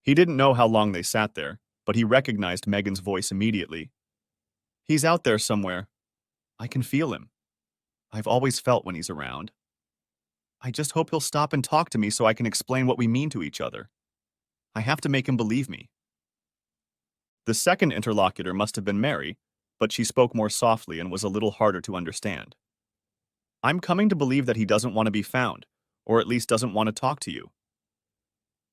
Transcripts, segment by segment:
He didn't know how long they sat there, but he recognized Megan's voice immediately. He's out there somewhere. I can feel him. I've always felt when he's around. I just hope he'll stop and talk to me so I can explain what we mean to each other. I have to make him believe me. The second interlocutor must have been Mary, but she spoke more softly and was a little harder to understand. I'm coming to believe that he doesn't want to be found, or at least doesn't want to talk to you.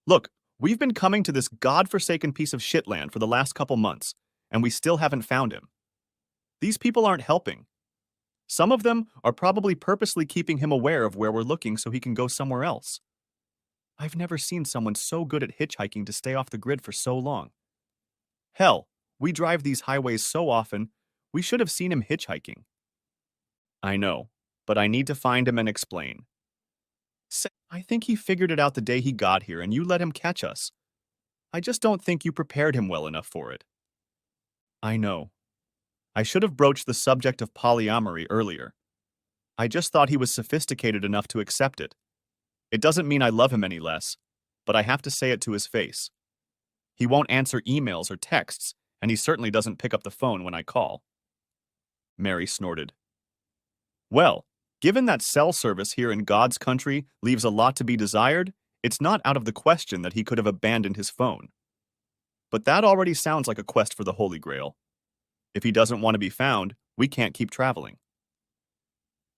Look, we've been coming to this godforsaken piece of shitland for the last couple months, and we still haven't found him. These people aren't helping. Some of them are probably purposely keeping him aware of where we're looking so he can go somewhere else. I've never seen someone so good at hitchhiking to stay off the grid for so long. Hell, we drive these highways so often, we should have seen him hitchhiking. I know, but I need to find him and explain. I think he figured it out the day he got here and you let him catch us. I just don't think you prepared him well enough for it. I know. I should have broached the subject of polyamory earlier. I just thought he was sophisticated enough to accept it. It doesn't mean I love him any less, but I have to say it to his face. He won't answer emails or texts, and he certainly doesn't pick up the phone when I call. Mary snorted. Well, given that cell service here in God's country leaves a lot to be desired, it's not out of the question that he could have abandoned his phone. But that already sounds like a quest for the Holy Grail. If he doesn't want to be found, we can't keep traveling.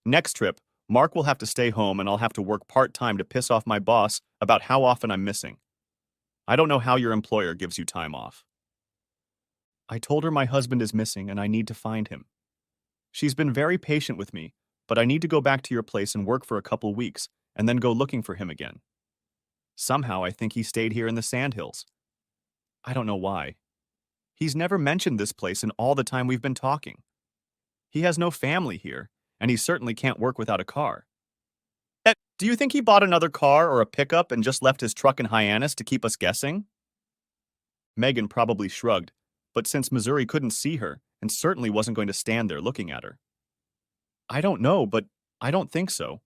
Next trip, Mark will have to stay home and I'll have to work part-time to piss off my boss about how often I'm missing. I don't know how your employer gives you time off. I told her my husband is missing and I need to find him. She's been very patient with me, but I need to go back to your place and work for a couple weeks and then go looking for him again. Somehow I think he stayed here in the Sandhills. I don't know why. He's never mentioned this place in all the time we've been talking. He has no family here, and he certainly can't work without a car. Do you think he bought another car or a pickup and just left his truck in Hyannis to keep us guessing? Megan probably shrugged, but since Missouri couldn't see her and certainly wasn't going to stand there looking at her. I don't know, but I don't think so.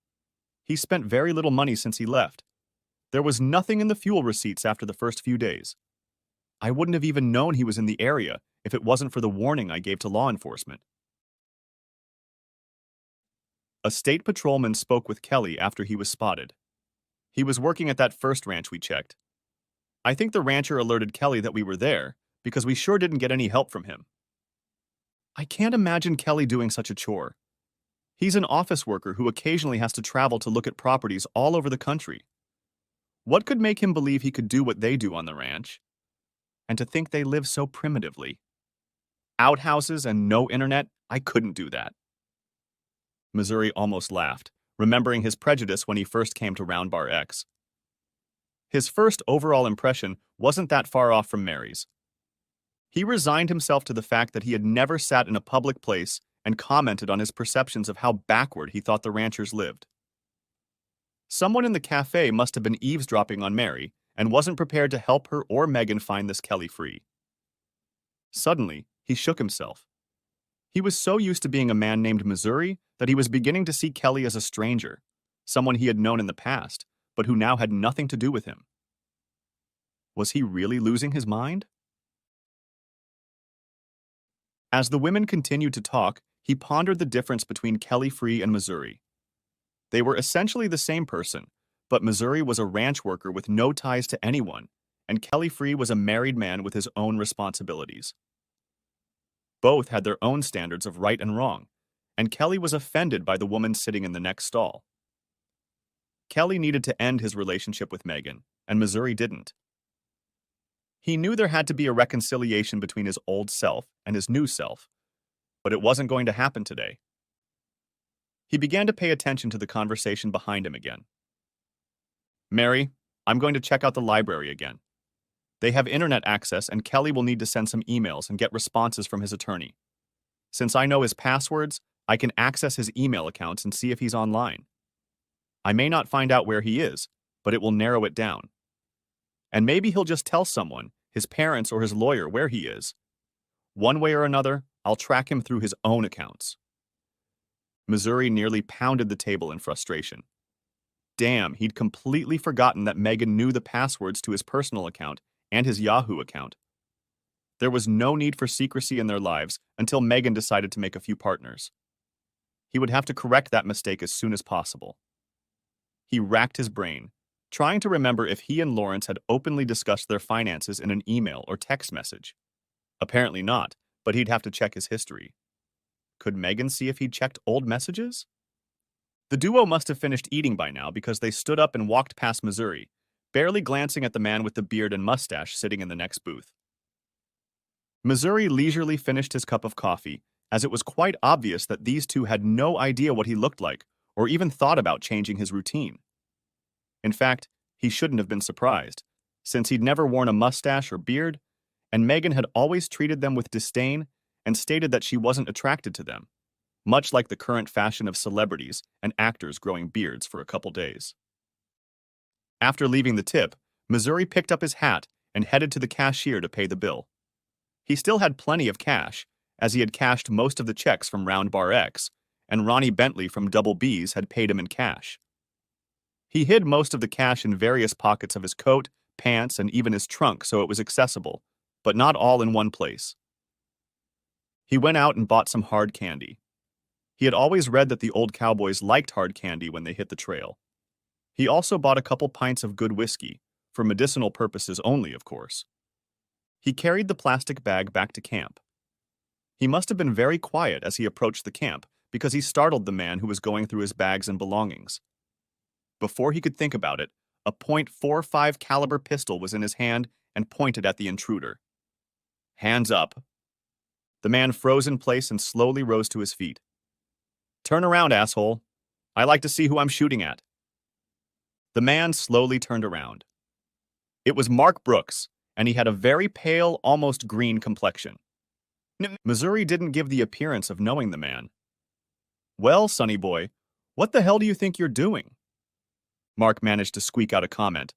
He spent very little money since he left. There was nothing in the fuel receipts after the first few days. I wouldn't have even known he was in the area if it wasn't for the warning I gave to law enforcement. A state patrolman spoke with Kelly after he was spotted. He was working at that first ranch we checked. I think the rancher alerted Kelly that we were there because we sure didn't get any help from him. I can't imagine Kelly doing such a chore. He's an office worker who occasionally has to travel to look at properties all over the country. What could make him believe he could do what they do on the ranch? And to think they live so primitively. Outhouses and no internet, I couldn't do that. Missouri almost laughed, remembering his prejudice when he first came to Round Bar X. His first overall impression wasn't that far off from Mary's. He resigned himself to the fact that he had never sat in a public place and commented on his perceptions of how backward he thought the ranchers lived. Someone in the cafe must have been eavesdropping on Mary and wasn't prepared to help her or Megan find this Kelly free. Suddenly, he shook himself. He was so used to being a man named Missouri that he was beginning to see Kelly as a stranger, someone he had known in the past, but who now had nothing to do with him. Was he really losing his mind? As the women continued to talk, he pondered the difference between Kelly Free and Missouri. They were essentially the same person, but Missouri was a ranch worker with no ties to anyone, and Kelly Free was a married man with his own responsibilities. Both had their own standards of right and wrong, and Kelly was offended by the woman sitting in the next stall. Kelly needed to end his relationship with Megan, and Missouri didn't. He knew there had to be a reconciliation between his old self and his new self, but it wasn't going to happen today. He began to pay attention to the conversation behind him again. Mary, I'm going to check out the library again. They have internet access and Kelly will need to send some emails and get responses from his attorney. Since I know his passwords, I can access his email accounts and see if he's online. I may not find out where he is, but it will narrow it down. And maybe he'll just tell someone, his parents or his lawyer, where he is. One way or another, I'll track him through his own accounts. Missouri nearly pounded the table in frustration. Damn, he'd completely forgotten that Megan knew the passwords to his personal account and his Yahoo account. There was no need for secrecy in their lives until Megan decided to make a few partners. He would have to correct that mistake as soon as possible. He racked his brain, trying to remember if he and Lawrence had openly discussed their finances in an email or text message. Apparently not, but he'd have to check his history. Could Megan see if he'd checked old messages? The duo must have finished eating by now because they stood up and walked past Missouri, barely glancing at the man with the beard and mustache sitting in the next booth. Missouri leisurely finished his cup of coffee, as it was quite obvious that these two had no idea what he looked like or even thought about changing his routine. In fact, he shouldn't have been surprised, since he'd never worn a mustache or beard, and Megan had always treated them with disdain and stated that she wasn't attracted to them, much like the current fashion of celebrities and actors growing beards for a couple days. After leaving the tip, Missouri picked up his hat and headed to the cashier to pay the bill. He still had plenty of cash, as he had cashed most of the checks from Round Bar X, and Ronnie Bentley from Double B's had paid him in cash. He hid most of the cash in various pockets of his coat, pants, and even his trunk so it was accessible, but not all in one place. He went out and bought some hard candy. He had always read that the old cowboys liked hard candy when they hit the trail. He also bought a couple pints of good whiskey, for medicinal purposes only, of course. He carried the plastic bag back to camp. He must have been very quiet as he approached the camp because he startled the man who was going through his bags and belongings. Before he could think about it, a .45 caliber pistol was in his hand and pointed at the intruder. Hands up. The man froze in place and slowly rose to his feet. Turn around, asshole. I like to see who I'm shooting at. The man slowly turned around. It was Mark Brooks, and he had a very pale, almost green complexion. Missouri didn't give the appearance of knowing the man. Well, sonny boy, what the hell do you think you're doing? Mark managed to squeak out a comment.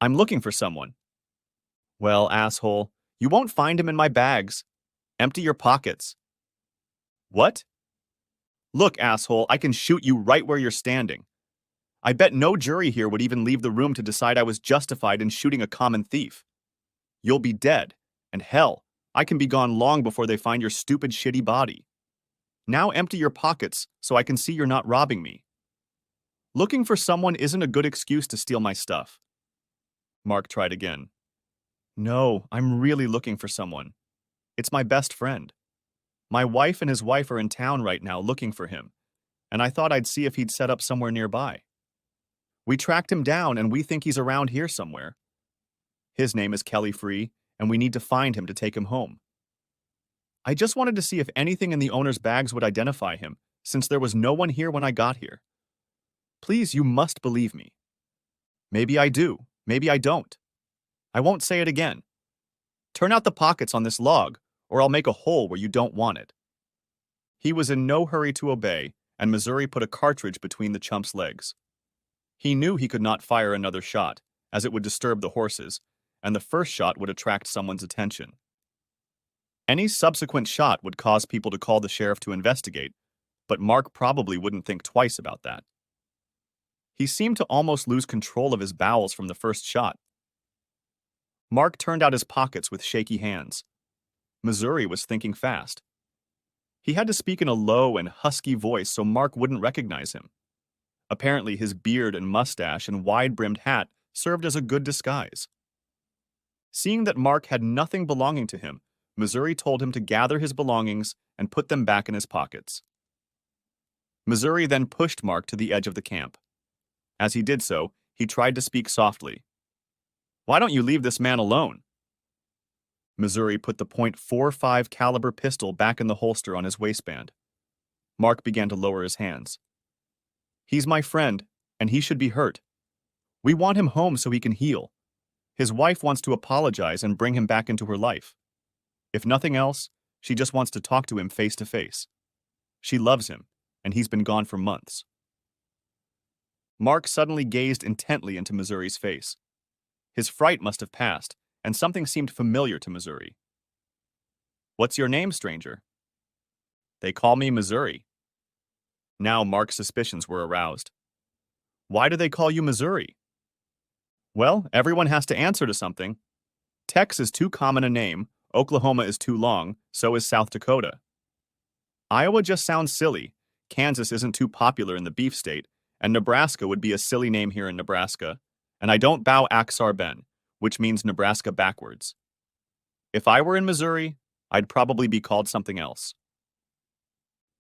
I'm looking for someone. Well, asshole, you won't find him in my bags. Empty your pockets. What? Look, asshole, I can shoot you right where you're standing. I bet no jury here would even leave the room to decide I was justified in shooting a common thief. You'll be dead, and hell, I can be gone long before they find your stupid, shitty body. Now empty your pockets so I can see you're not robbing me. Looking for someone isn't a good excuse to steal my stuff. Mark tried again. No, I'm really looking for someone. It's my best friend. My wife and his wife are in town right now looking for him, and I thought I'd see if he'd set up somewhere nearby. We tracked him down and we think he's around here somewhere. His name is Kelly Free, and we need to find him to take him home. I just wanted to see if anything in the owner's bags would identify him, since there was no one here when I got here. Please, you must believe me. Maybe I do, maybe I don't. I won't say it again. Turn out the pockets on this log, or I'll make a hole where you don't want it. He was in no hurry to obey, and Missouri put a cartridge between the chump's legs. He knew he could not fire another shot, as it would disturb the horses, and the first shot would attract someone's attention. Any subsequent shot would cause people to call the sheriff to investigate, but Mark probably wouldn't think twice about that. He seemed to almost lose control of his bowels from the first shot. Mark turned out his pockets with shaky hands. Missouri was thinking fast. He had to speak in a low and husky voice so Mark wouldn't recognize him. Apparently, his beard and mustache and wide-brimmed hat served as a good disguise. Seeing that Mark had nothing belonging to him, Missouri told him to gather his belongings and put them back in his pockets. Missouri then pushed Mark to the edge of the camp. As he did so, he tried to speak softly. Why don't you leave this man alone? Missouri put the .45 caliber pistol back in the holster on his waistband. Mark began to lower his hands. He's my friend, and he should be hurt. We want him home so he can heal. His wife wants to apologize and bring him back into her life. If nothing else, she just wants to talk to him face to face. She loves him, and he's been gone for months. Mark suddenly gazed intently into Missouri's face. His fright must have passed, and something seemed familiar to Missouri. What's your name, stranger? They call me Missouri. Now Mark's suspicions were aroused. Why do they call you Missouri? Well, everyone has to answer to something. Texas is too common a name, Oklahoma is too long, so is South Dakota. Iowa just sounds silly, Kansas isn't too popular in the beef state, and Nebraska would be a silly name here in Nebraska. And I don't bow Aksar Ben, which means Nebraska backwards. If I were in Missouri, I'd probably be called something else.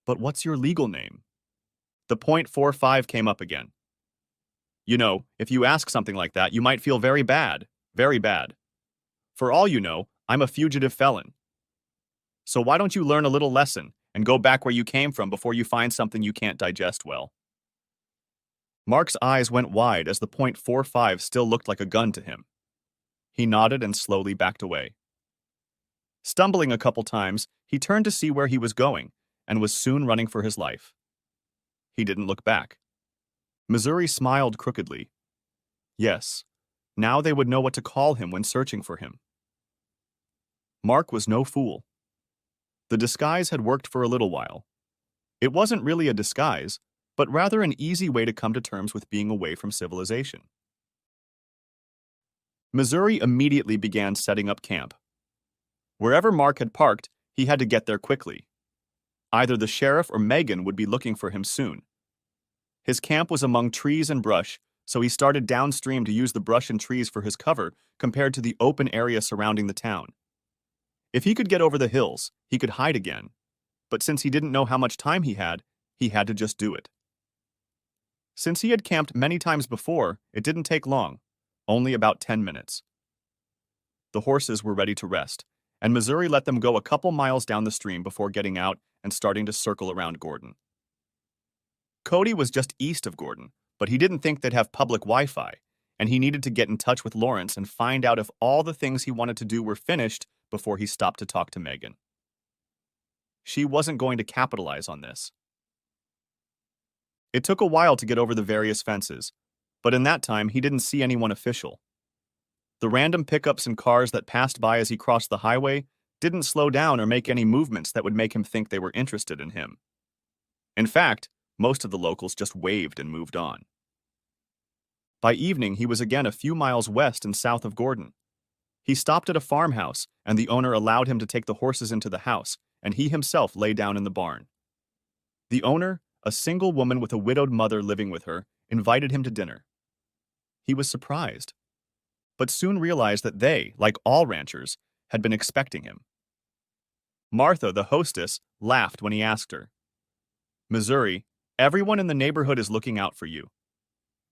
But what's your legal name? The .45 came up again. You know, if you ask something like that, you might feel very bad, very bad. For all you know, I'm a fugitive felon. So why don't you learn a little lesson and go back where you came from before you find something you can't digest well? Mark's eyes went wide as the .45 still looked like a gun to him. He nodded and slowly backed away. Stumbling a couple times, he turned to see where he was going and was soon running for his life. He didn't look back. Missouri smiled crookedly. Yes, now they would know what to call him when searching for him. Mark was no fool. The disguise had worked for a little while. It wasn't really a disguise, but rather an easy way to come to terms with being away from civilization. Missouri immediately began setting up camp. Wherever Mark had parked, he had to get there quickly. Either the sheriff or Megan would be looking for him soon. His camp was among trees and brush, so he started downstream to use the brush and trees for his cover compared to the open area surrounding the town. If he could get over the hills, he could hide again, but since he didn't know how much time he had to just do it. Since he had camped many times before, it didn't take long, only about 10 minutes. The horses were ready to rest, and Missouri let them go a couple miles down the stream before getting out and starting to circle around Gordon. Cody was just east of Gordon, but he didn't think they'd have public Wi-Fi, and he needed to get in touch with Lawrence and find out if all the things he wanted to do were finished before he stopped to talk to Megan. She wasn't going to capitalize on this. It took a while to get over the various fences, but in that time he didn't see anyone official. The random pickups and cars that passed by as he crossed the highway didn't slow down or make any movements that would make him think they were interested in him. In fact, most of the locals just waved and moved on. By evening, he was again a few miles west and south of Gordon. He stopped at a farmhouse, and the owner allowed him to take the horses into the house, and he himself lay down in the barn. The owner, a single woman with a widowed mother living with her, invited him to dinner. He was surprised, but soon realized that they, like all ranchers, had been expecting him. Martha, the hostess, laughed when he asked her, "Missouri, everyone in the neighborhood is looking out for you.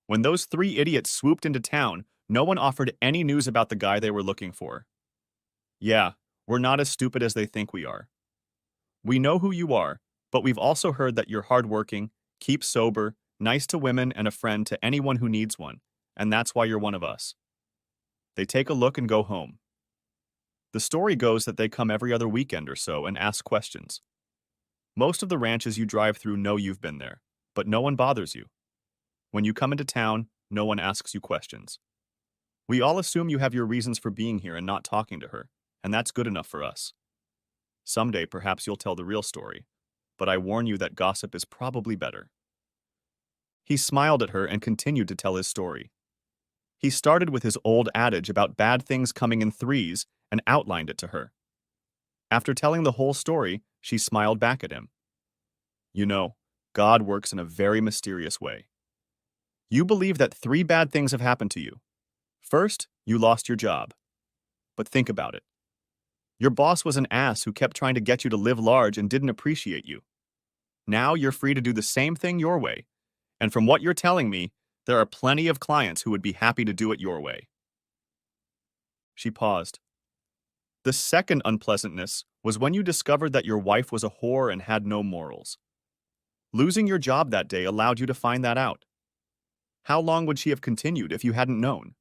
When those 3 idiots swooped into town, no one offered any news about the guy they were looking for. Yeah, we're not as stupid as they think we are. We know who you are, but we've also heard that you're hardworking, keep sober, nice to women, and a friend to anyone who needs one, and that's why you're one of us." They take a look and go home. The story goes that they come every other weekend or so and ask questions. Most of the ranches you drive through know you've been there, but no one bothers you. When you come into town, no one asks you questions. We all assume you have your reasons for being here and not talking to her, and that's good enough for us. Someday, perhaps you'll tell the real story, but I warn you that gossip is probably better. He smiled at her and continued to tell his story. He started with his old adage about bad things coming in threes and outlined it to her. After telling the whole story, she smiled back at him. You know, God works in a very mysterious way. You believe that 3 bad things have happened to you. First, you lost your job. But think about it. Your boss was an ass who kept trying to get you to live large and didn't appreciate you. Now you're free to do the same thing your way. And from what you're telling me, there are plenty of clients who would be happy to do it your way. She paused. The second unpleasantness was when you discovered that your wife was a whore and had no morals. Losing your job that day allowed you to find that out. How long would she have continued if you hadn't known?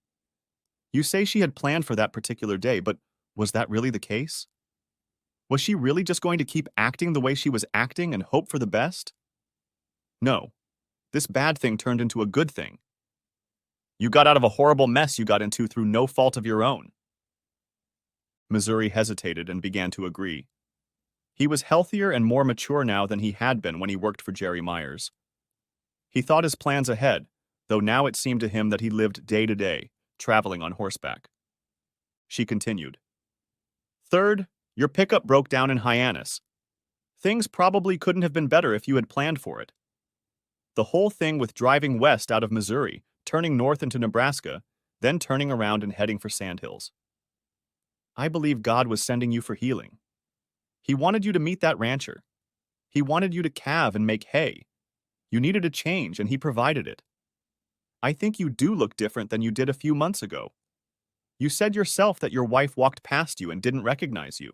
You say she had planned for that particular day, but was that really the case? Was she really just going to keep acting the way she was acting and hope for the best? No. This bad thing turned into a good thing. You got out of a horrible mess you got into through no fault of your own. Missouri hesitated and began to agree. He was healthier and more mature now than he had been when he worked for Jerry Myers. He thought his plans ahead, though now it seemed to him that he lived day to day, traveling on horseback. She continued. Third, your pickup broke down in Hyannis. Things probably couldn't have been better if you had planned for it. The whole thing with driving west out of Missouri, turning north into Nebraska, then turning around and heading for Sandhills. I believe God was sending you for healing. He wanted you to meet that rancher. He wanted you to calve and make hay. You needed a change, and he provided it. I think you do look different than you did a few months ago. You said yourself that your wife walked past you and didn't recognize you.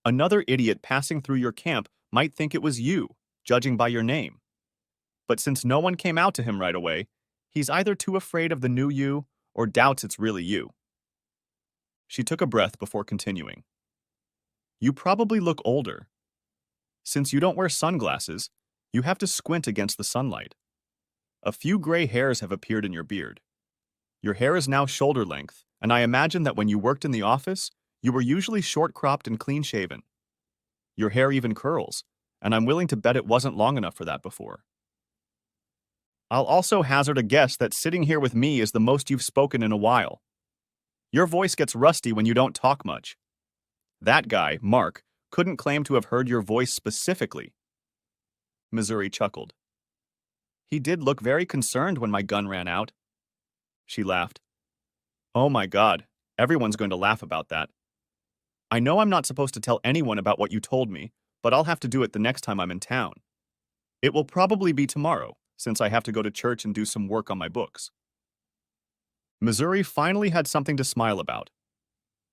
Another idiot passing through your camp might think it was you, judging by your name. But since no one came out to him right away, he's either too afraid of the new you or doubts it's really you. She took a breath before continuing. You probably look older. Since you don't wear sunglasses, you have to squint against the sunlight. A few gray hairs have appeared in your beard. Your hair is now shoulder length, and I imagine that when you worked in the office, you were usually short-cropped and clean-shaven. Your hair even curls, and I'm willing to bet it wasn't long enough for that before. I'll also hazard a guess that sitting here with me is the most you've spoken in a while. Your voice gets rusty when you don't talk much. That guy, Mark, couldn't claim to have heard your voice specifically. Missouri chuckled. He did look very concerned when my gun ran out. She laughed. Oh my God, everyone's going to laugh about that. I know I'm not supposed to tell anyone about what you told me, but I'll have to do it the next time I'm in town. It will probably be tomorrow, since I have to go to church and do some work on my books. Missouri finally had something to smile about.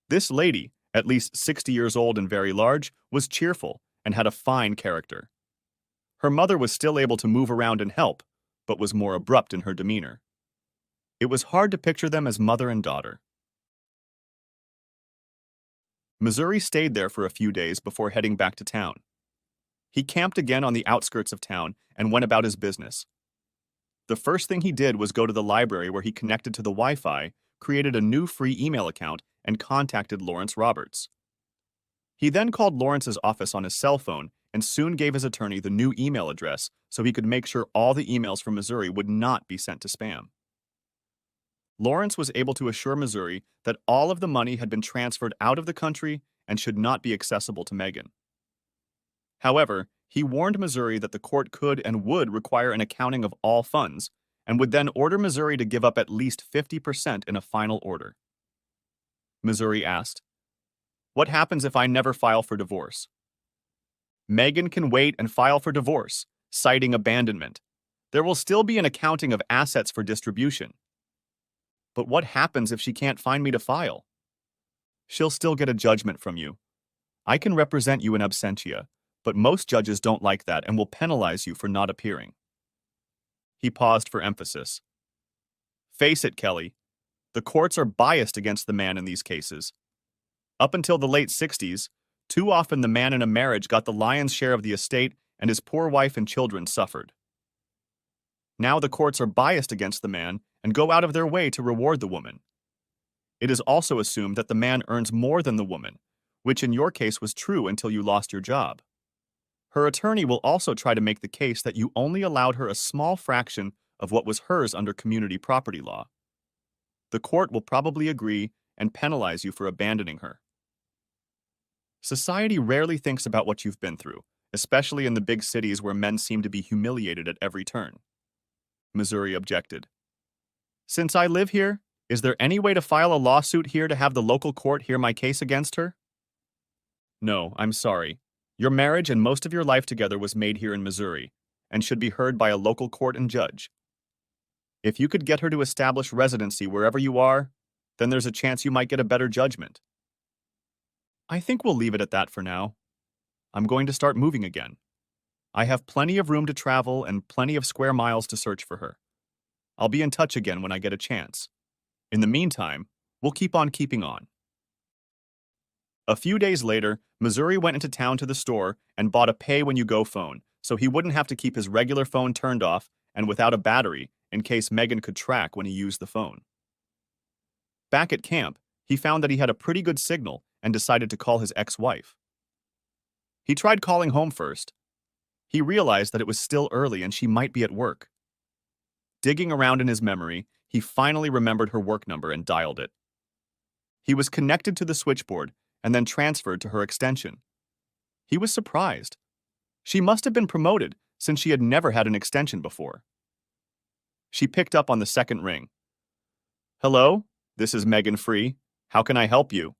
This lady, at least 60 years old and very large, was cheerful and had a fine character. Her mother was still able to move around and help, but was more abrupt in her demeanor. It was hard to picture them as mother and daughter. Missouri stayed there for a few days before heading back to town. He camped again on the outskirts of town and went about his business. The first thing he did was go to the library where he connected to the Wi-Fi, created a new free email account, and contacted Lawrence Roberts. He then called Lawrence's office on his cell phone and soon gave his attorney the new email address so he could make sure all the emails from Missouri would not be sent to spam. Lawrence was able to assure Missouri that all of the money had been transferred out of the country and should not be accessible to Megan. However, he warned Missouri that the court could and would require an accounting of all funds and would then order Missouri to give up at least 50% in a final order. Missouri asked, "What happens if I never file for divorce?" Megan can wait and file for divorce, citing abandonment. There will still be an accounting of assets for distribution. But what happens if she can't find me to file? She'll still get a judgment from you. I can represent you in absentia, but most judges don't like that and will penalize you for not appearing. He paused for emphasis. Face it, Kelly. The courts are biased against the man in these cases. Up until the late 60s, too often the man in a marriage got the lion's share of the estate and his poor wife and children suffered. Now the courts are biased against the man and go out of their way to reward the woman. It is also assumed that the man earns more than the woman, which in your case was true until you lost your job. Her attorney will also try to make the case that you only allowed her a small fraction of what was hers under community property law. The court will probably agree and penalize you for abandoning her. Society rarely thinks about what you've been through, especially in the big cities where men seem to be humiliated at every turn. Missouri objected. Since I live here, is there any way to file a lawsuit here to have the local court hear my case against her? No, I'm sorry. Your marriage and most of your life together was made here in Missouri, and should be heard by a local court and judge. If you could get her to establish residency wherever you are, then there's a chance you might get a better judgment. I think we'll leave it at that for now. I'm going to start moving again. I have plenty of room to travel and plenty of square miles to search for her. I'll be in touch again when I get a chance. In the meantime, we'll keep on keeping on. A few days later, Missouri went into town to the store and bought a pay-when-you-go phone, so he wouldn't have to keep his regular phone turned off and without a battery in case Megan could track when he used the phone. Back at camp, he found that he had a pretty good signal and decided to call his ex-wife. He tried calling home first. He realized that it was still early and she might be at work. Digging around in his memory, he finally remembered her work number and dialed it. He was connected to the switchboard and then transferred to her extension. He was surprised. She must have been promoted since she had never had an extension before. She picked up on the second ring. Hello, this is Megan Free. How can I help you?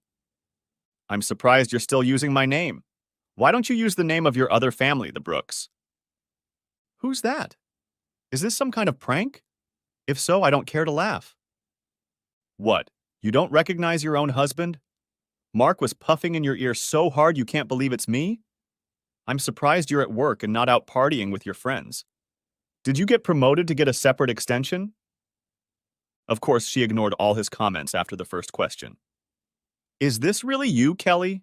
I'm surprised you're still using my name. Why don't you use the name of your other family, the Brooks? Who's that? Is this some kind of prank? If so, I don't care to laugh. What? You don't recognize your own husband? Mark was puffing in your ear so hard you can't believe it's me? I'm surprised you're at work and not out partying with your friends. Did you get promoted to get a separate extension? Of course, she ignored all his comments after the first question. Is this really you, Kelly?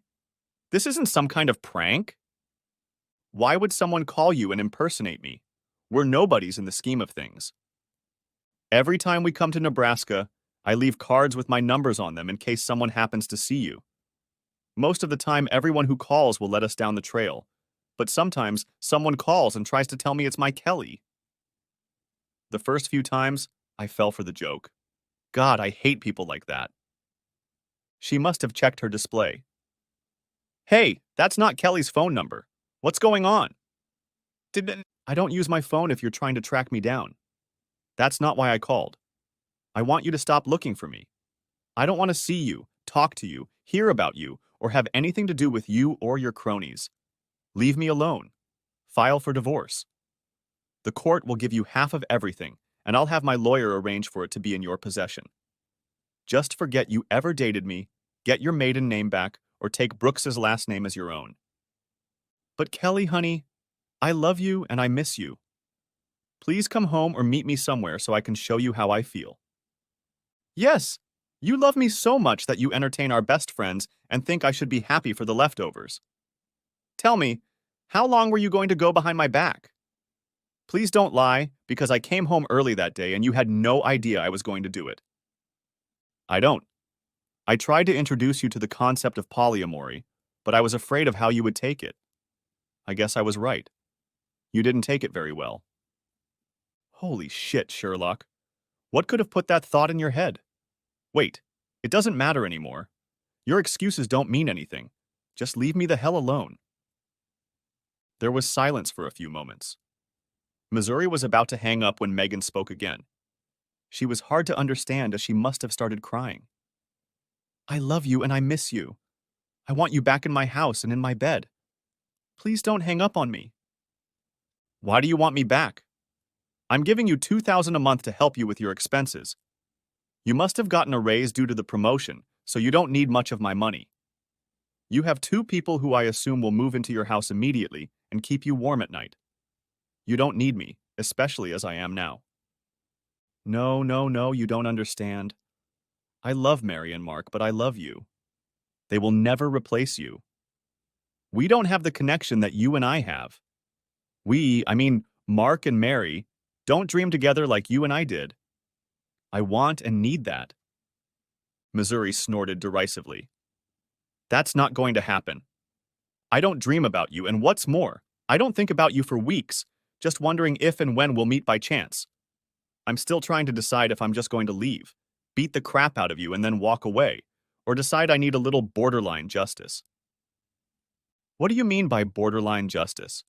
This isn't some kind of prank? Why would someone call you and impersonate me? We're nobodies in the scheme of things. Every time we come to Nebraska, I leave cards with my numbers on them in case someone happens to see you. Most of the time, everyone who calls will let us down the trail, but sometimes someone calls and tries to tell me it's my Kelly. The first few times, I fell for the joke. God, I hate people like that. She must have checked her display. Hey, that's not Kelly's phone number. What's going on? I don't use my phone if you're trying to track me down. That's not why I called. I want you to stop looking for me. I don't want to see you, talk to you, hear about you, or have anything to do with you or your cronies. Leave me alone. File for divorce. The court will give you half of everything, and I'll have my lawyer arrange for it to be in your possession. Just forget you ever dated me, get your maiden name back, or take Brooks's last name as your own. But Kelly, honey, I love you and I miss you. Please come home or meet me somewhere so I can show you how I feel. Yes, you love me so much that you entertain our best friends and think I should be happy for the leftovers. Tell me, how long were you going to go behind my back? Please don't lie, because I came home early that day and you had no idea I was going to do it. I don't. I tried to introduce you to the concept of polyamory, but I was afraid of how you would take it. I guess I was right. You didn't take it very well. Holy shit, Sherlock. What could have put that thought in your head? Wait, it doesn't matter anymore. Your excuses don't mean anything. Just leave me the hell alone. There was silence for a few moments. Missouri was about to hang up when Megan spoke again. She was hard to understand as she must have started crying. I love you and I miss you. I want you back in my house and in my bed. Please don't hang up on me. Why do you want me back? I'm giving you $2,000 a month to help you with your expenses. You must have gotten a raise due to the promotion, so you don't need much of my money. You have 2 people who I assume will move into your house immediately and keep you warm at night. You don't need me, especially as I am now. No, you don't understand. I love Mary and Mark, but I love you. They will never replace you. We don't have the connection that you and I have. Mark and Mary, don't dream together like you and I did. I want and need that. Missouri snorted derisively. That's not going to happen. I don't dream about you, and what's more, I don't think about you for weeks, just wondering if and when we'll meet by chance. I'm still trying to decide if I'm just going to leave, beat the crap out of you and then walk away, or decide I need a little borderline justice. What do you mean by borderline justice?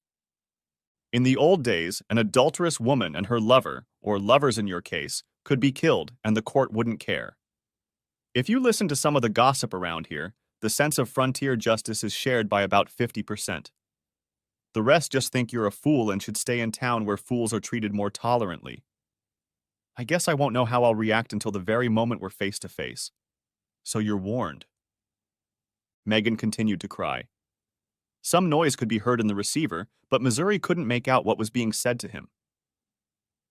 In the old days, an adulterous woman and her lover, or lovers in your case, could be killed and the court wouldn't care. If you listen to some of the gossip around here, the sense of frontier justice is shared by about 50%. The rest just think you're a fool and should stay in town where fools are treated more tolerantly. I guess I won't know how I'll react until the very moment we're face to face. So you're warned. Megan continued to cry. Some noise could be heard in the receiver, but Missouri couldn't make out what was being said to him.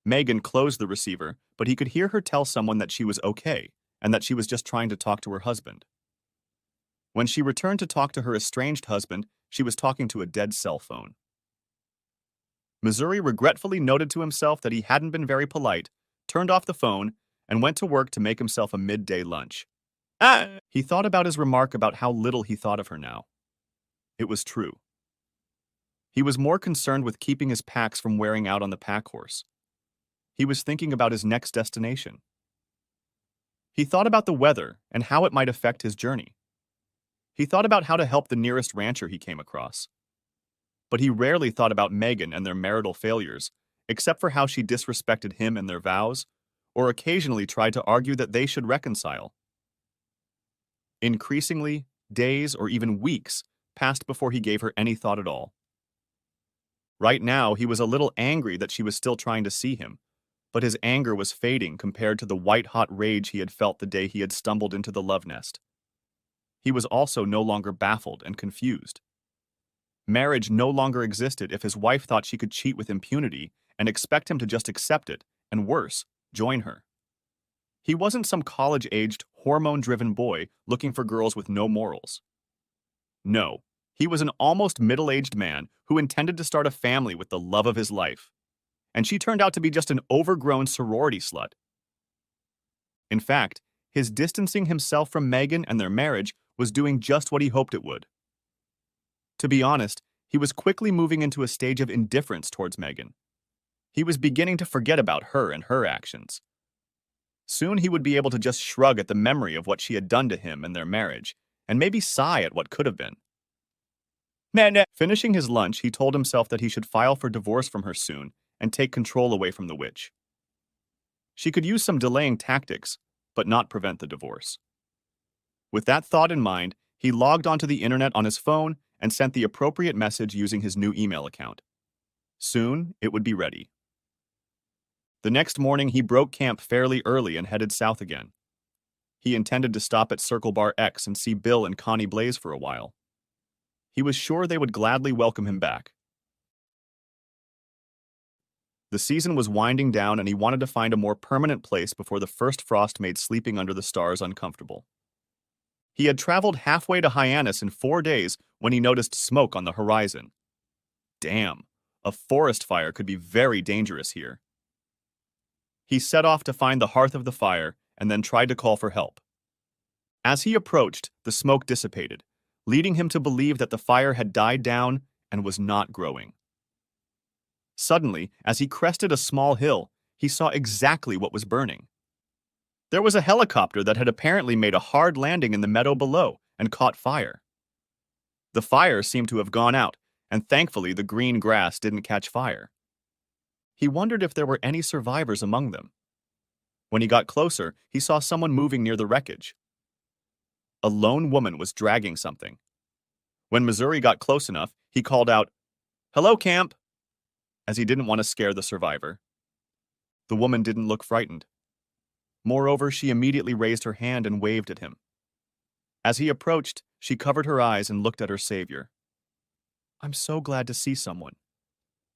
Megan closed the receiver, but he could hear her tell someone that she was okay and that she was just trying to talk to her husband. When she returned to talk to her estranged husband, she was talking to a dead cell phone. Missouri regretfully noted to himself that he hadn't been very polite, turned off the phone, and went to work to make himself a midday lunch. He thought about his remark about how little he thought of her now. It was true. He was more concerned with keeping his packs from wearing out on the pack horse. He was thinking about his next destination. He thought about the weather and how it might affect his journey. He thought about how to help the nearest rancher he came across. But he rarely thought about Megan and their marital failures, except for how she disrespected him and their vows, or occasionally tried to argue that they should reconcile. Increasingly, days or even weeks passed before he gave her any thought at all. Right now, he was a little angry that she was still trying to see him, but his anger was fading compared to the white-hot rage he had felt the day he had stumbled into the love nest. He was also no longer baffled and confused. Marriage no longer existed if his wife thought she could cheat with impunity and expect him to just accept it, and worse, join her. He wasn't some college-aged, hormone-driven boy looking for girls with no morals. No, he was an almost middle-aged man who intended to start a family with the love of his life. And she turned out to be just an overgrown sorority slut. In fact, his distancing himself from Megan and their marriage was doing just what he hoped it would. To be honest, he was quickly moving into a stage of indifference towards Megan. He was beginning to forget about her and her actions. Soon he would be able to just shrug at the memory of what she had done to him and their marriage, and maybe sigh at what could have been. Finishing his lunch, he told himself that he should file for divorce from her soon and take control away from the witch. She could use some delaying tactics, but not prevent the divorce. With that thought in mind, he logged onto the internet on his phone and sent the appropriate message using his new email account. Soon, it would be ready. The next morning, he broke camp fairly early and headed south again. He intended to stop at Circle Bar X and see Bill and Connie Blaze for a while. He was sure they would gladly welcome him back. The season was winding down and he wanted to find a more permanent place before the first frost made sleeping under the stars uncomfortable. He had traveled halfway to Hyannis in 4 days when he noticed smoke on the horizon. Damn, a forest fire could be very dangerous here. He set off to find the hearth of the fire and then tried to call for help. As he approached, the smoke dissipated, leading him to believe that the fire had died down and was not growing. Suddenly, as he crested a small hill, he saw exactly what was burning. There was a helicopter that had apparently made a hard landing in the meadow below and caught fire. The fire seemed to have gone out, and thankfully the green grass didn't catch fire. He wondered if there were any survivors among them. When he got closer, he saw someone moving near the wreckage. A lone woman was dragging something. When Missouri got close enough, he called out, "Hello, camp," as he didn't want to scare the survivor. The woman didn't look frightened. Moreover, she immediately raised her hand and waved at him. As he approached, she covered her eyes and looked at her savior. "I'm so glad to see someone.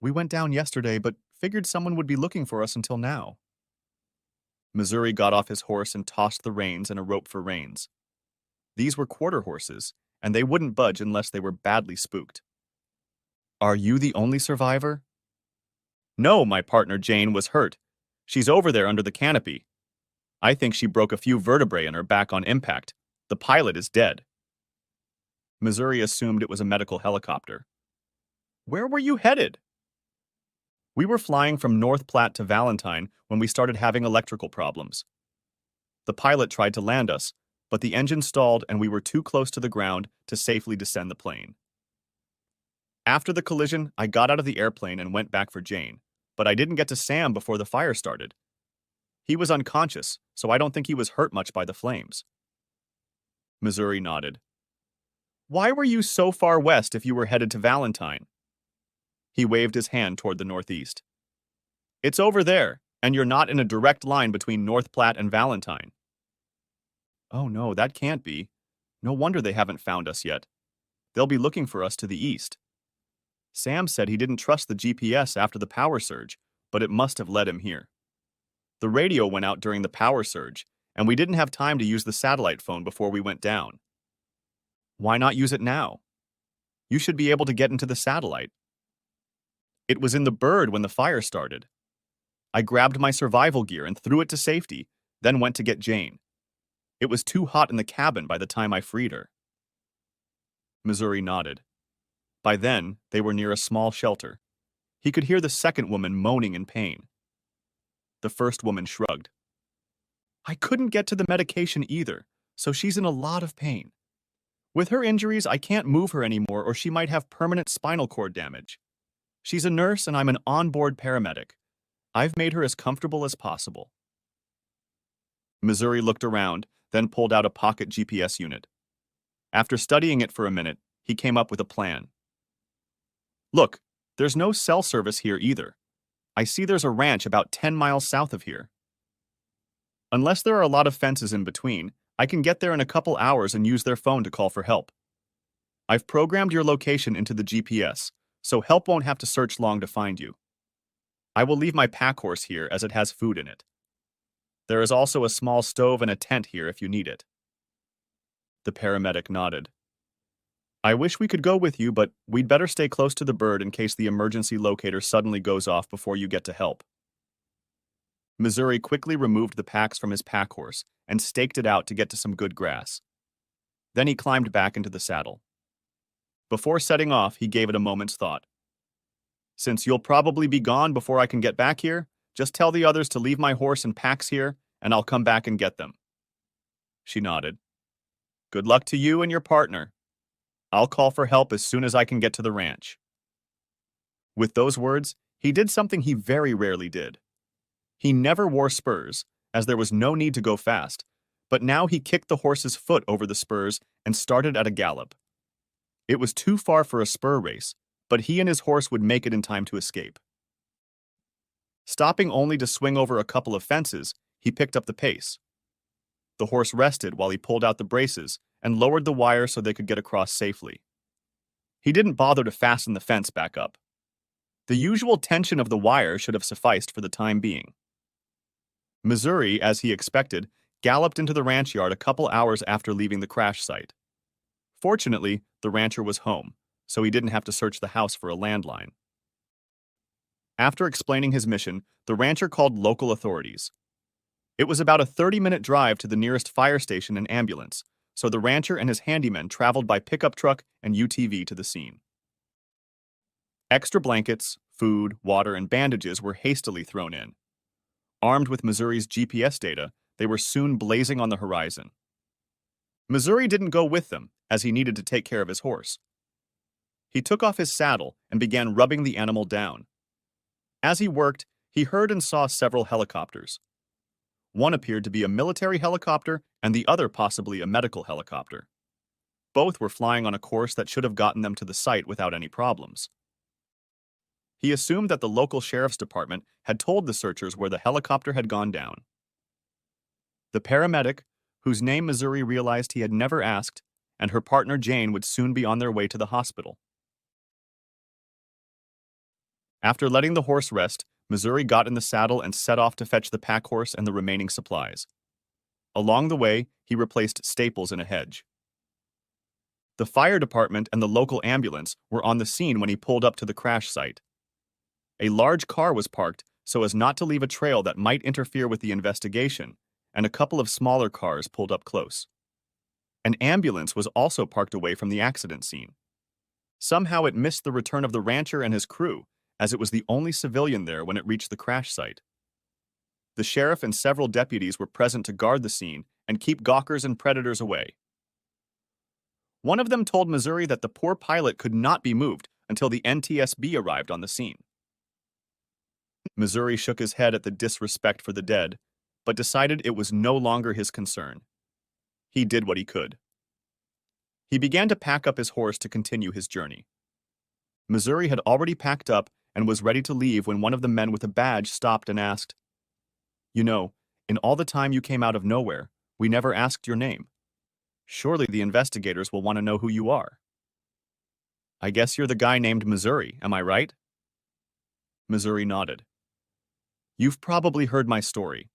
We went down yesterday, but figured someone would be looking for us until now." Missouri got off his horse and tossed the reins and a rope for reins. These were quarter horses, and they wouldn't budge unless they were badly spooked. "Are you the only survivor?" "No, my partner Jane was hurt. She's over there under the canopy. I think she broke a few vertebrae in her back on impact. The pilot is dead." Missouri assumed it was a medical helicopter. "Where were you headed?" "We were flying from North Platte to Valentine when we started having electrical problems. The pilot tried to land us, but the engine stalled and we were too close to the ground to safely descend the plane. After the collision, I got out of the airplane and went back for Jane, but I didn't get to Sam before the fire started. He was unconscious, so I don't think he was hurt much by the flames." Missouri nodded. "Why were you so far west if you were headed to Valentine?" He waved his hand toward the northeast. "It's over there, and you're not in a direct line between North Platte and Valentine." "Oh no, that can't be. No wonder they haven't found us yet. They'll be looking for us to the east. Sam said he didn't trust the GPS after the power surge, but it must have led him here. The radio went out during the power surge, and we didn't have time to use the satellite phone before we went down. Why not use it now? You should be able to get into the satellite." "It was in the bird when the fire started. I grabbed my survival gear and threw it to safety, then went to get Jane. It was too hot in the cabin by the time I freed her." Missouri nodded. By then, they were near a small shelter. He could hear the second woman moaning in pain. The first woman shrugged. I couldn't get to the medication either, so she's in a lot of pain. With her injuries, I can't move her anymore or she might have permanent spinal cord damage. She's a nurse and I'm an onboard paramedic. I've made her as comfortable as possible. Missouri looked around, then pulled out a pocket GPS unit. After studying it for a minute, he came up with a plan. Look, there's no cell service here either. I see there's a ranch about 10 miles south of here. Unless there are a lot of fences in between, I can get there in a couple hours and use their phone to call for help. I've programmed your location into the GPS, so help won't have to search long to find you. I will leave my pack horse here as it has food in it. There is also a small stove and a tent here if you need it. The paramedic nodded. I wish we could go with you, but we'd better stay close to the bird in case the emergency locator suddenly goes off before you get to help. Missouri quickly removed the packs from his pack horse and staked it out to get to some good grass. Then he climbed back into the saddle. Before setting off, he gave it a moment's thought. Since you'll probably be gone before I can get back here, just tell the others to leave my horse and packs here, and I'll come back and get them. She nodded. Good luck to you and your partner. I'll call for help as soon as I can get to the ranch. With those words, he did something he very rarely did. He never wore spurs, as there was no need to go fast, but now he kicked the horse's foot over the spurs and started at a gallop. It was too far for a spur race, but he and his horse would make it in time to escape. Stopping only to swing over a couple of fences, he picked up the pace. The horse rested while he pulled out the braces and lowered the wire so they could get across safely. He didn't bother to fasten the fence back up. The usual tension of the wire should have sufficed for the time being. Missouri, as he expected, galloped into the ranch yard a couple hours after leaving the crash site. Fortunately, the rancher was home, so he didn't have to search the house for a landline. After explaining his mission, the rancher called local authorities. It was about a 30-minute drive to the nearest fire station and ambulance, so the rancher and his handyman traveled by pickup truck and UTV to the scene. Extra blankets, food, water, and bandages were hastily thrown in. Armed with Missouri's GPS data, they were soon blazing on the horizon. Missouri didn't go with them, as he needed to take care of his horse. He took off his saddle and began rubbing the animal down. As he worked, he heard and saw several helicopters. One appeared to be a military helicopter and the other possibly a medical helicopter. Both were flying on a course that should have gotten them to the site without any problems. He assumed that the local sheriff's department had told the searchers where the helicopter had gone down. The paramedic, whose name Missouri realized he had never asked, and her partner Jane would soon be on their way to the hospital. After letting the horse rest, Missouri got in the saddle and set off to fetch the pack horse and the remaining supplies. Along the way, he replaced staples in a hedge. The fire department and the local ambulance were on the scene when he pulled up to the crash site. A large car was parked so as not to leave a trail that might interfere with the investigation, and a couple of smaller cars pulled up close. An ambulance was also parked away from the accident scene. Somehow it missed the return of the rancher and his crew, as it was the only civilian there when it reached the crash site. The sheriff and several deputies were present to guard the scene and keep gawkers and predators away. One of them told Missouri that the poor pilot could not be moved until the NTSB arrived on the scene. Missouri shook his head at the disrespect for the dead, but decided it was no longer his concern. He did what he could. He began to pack up his horse to continue his journey. Missouri had already packed up and was ready to leave when one of the men with a badge stopped and asked, "You know, in all the time you came out of nowhere, we never asked your name. Surely the investigators will want to know who you are." "I guess you're the guy named Missouri, am I right?" Missouri nodded. "You've probably heard my story.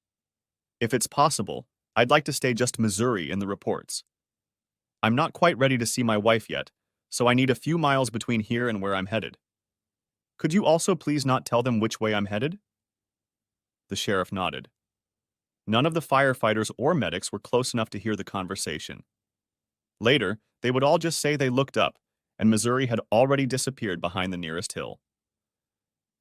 If it's possible, I'd like to stay just Missouri in the reports. I'm not quite ready to see my wife yet, so I need a few miles between here and where I'm headed. Could you also please not tell them which way I'm headed?" The sheriff nodded. None of the firefighters or medics were close enough to hear the conversation. Later, they would all just say they looked up, and Missouri had already disappeared behind the nearest hill.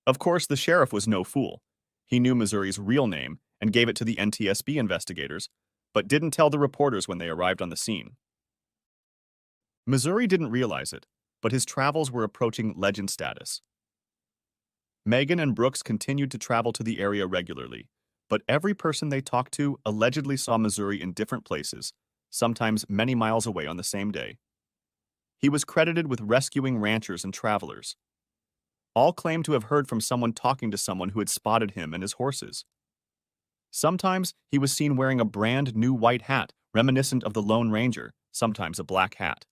Of course, the sheriff was no fool. He knew Missouri's real name and gave it to the NTSB investigators, but didn't tell the reporters when they arrived on the scene. Missouri didn't realize it, but his travels were approaching legend status. Megan and Brooks continued to travel to the area regularly, but every person they talked to allegedly saw Missouri in different places, sometimes many miles away on the same day. He was credited with rescuing ranchers and travelers. All claimed to have heard from someone talking to someone who had spotted him and his horses. Sometimes he was seen wearing a brand new white hat, reminiscent of the Lone Ranger, sometimes a black hat.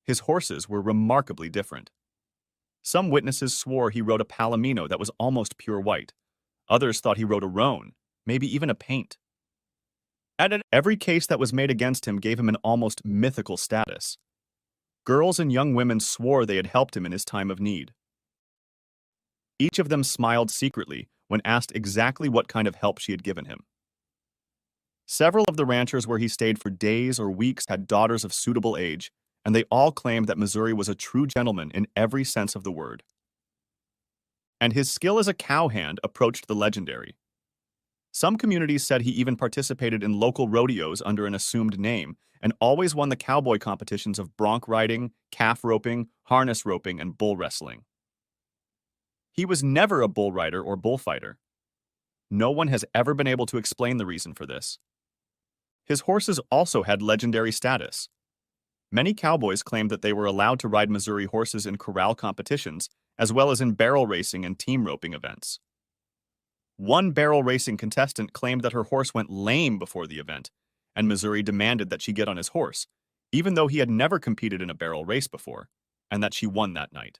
His horses were remarkably different. Some witnesses swore he rode a Palomino that was almost pure white. Others thought he rode a roan, maybe even a paint. Every case that was made against him gave him an almost mythical status. Girls and young women swore they had helped him in his time of need. Each of them smiled secretly when asked exactly what kind of help she had given him. Several of the ranchers where he stayed for days or weeks had daughters of suitable age, and they all claimed that Missouri was a true gentleman in every sense of the word. And his skill as a cowhand approached the legendary. Some communities said he even participated in local rodeos under an assumed name and always won the cowboy competitions of bronc riding, calf roping, harness roping, and bull wrestling. He was never a bull rider or bullfighter. No one has ever been able to explain the reason for this. His horses also had legendary status. Many cowboys claimed that they were allowed to ride Missouri horses in corral competitions, as well as in barrel racing and team roping events. One barrel racing contestant claimed that her horse went lame before the event, and Missouri demanded that she get on his horse, even though he had never competed in a barrel race before, and that she won that night.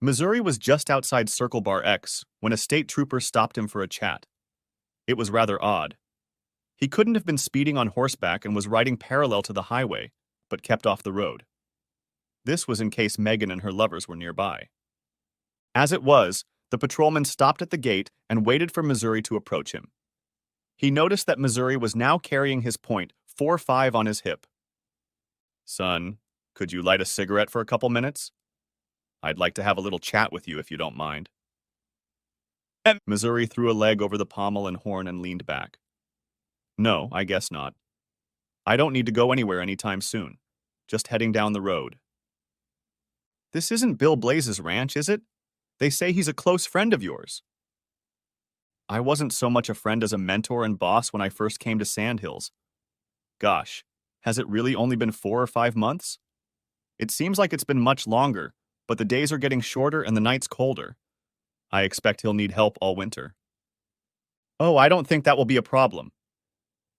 Missouri was just outside Circle Bar X when a state trooper stopped him for a chat. It was rather odd. He couldn't have been speeding on horseback and was riding parallel to the highway, but kept off the road. This was in case Megan and her lovers were nearby. As it was, the patrolman stopped at the gate and waited for Missouri to approach him. He noticed that Missouri was now carrying his .45 on his hip. "Son, could you light a cigarette for a couple minutes? I'd like to have a little chat with you if you don't mind." Missouri threw a leg over the pommel and horn and leaned back. "No, I guess not. I don't need to go anywhere anytime soon. Just heading down the road." "This isn't Bill Blaze's ranch, is it? They say he's a close friend of yours." "I wasn't so much a friend as a mentor and boss when I first came to Sandhills. Gosh, has it really only been 4 or 5 months? It seems like it's been much longer, but the days are getting shorter and the nights colder. I expect he'll need help all winter." "Oh, I don't think that will be a problem.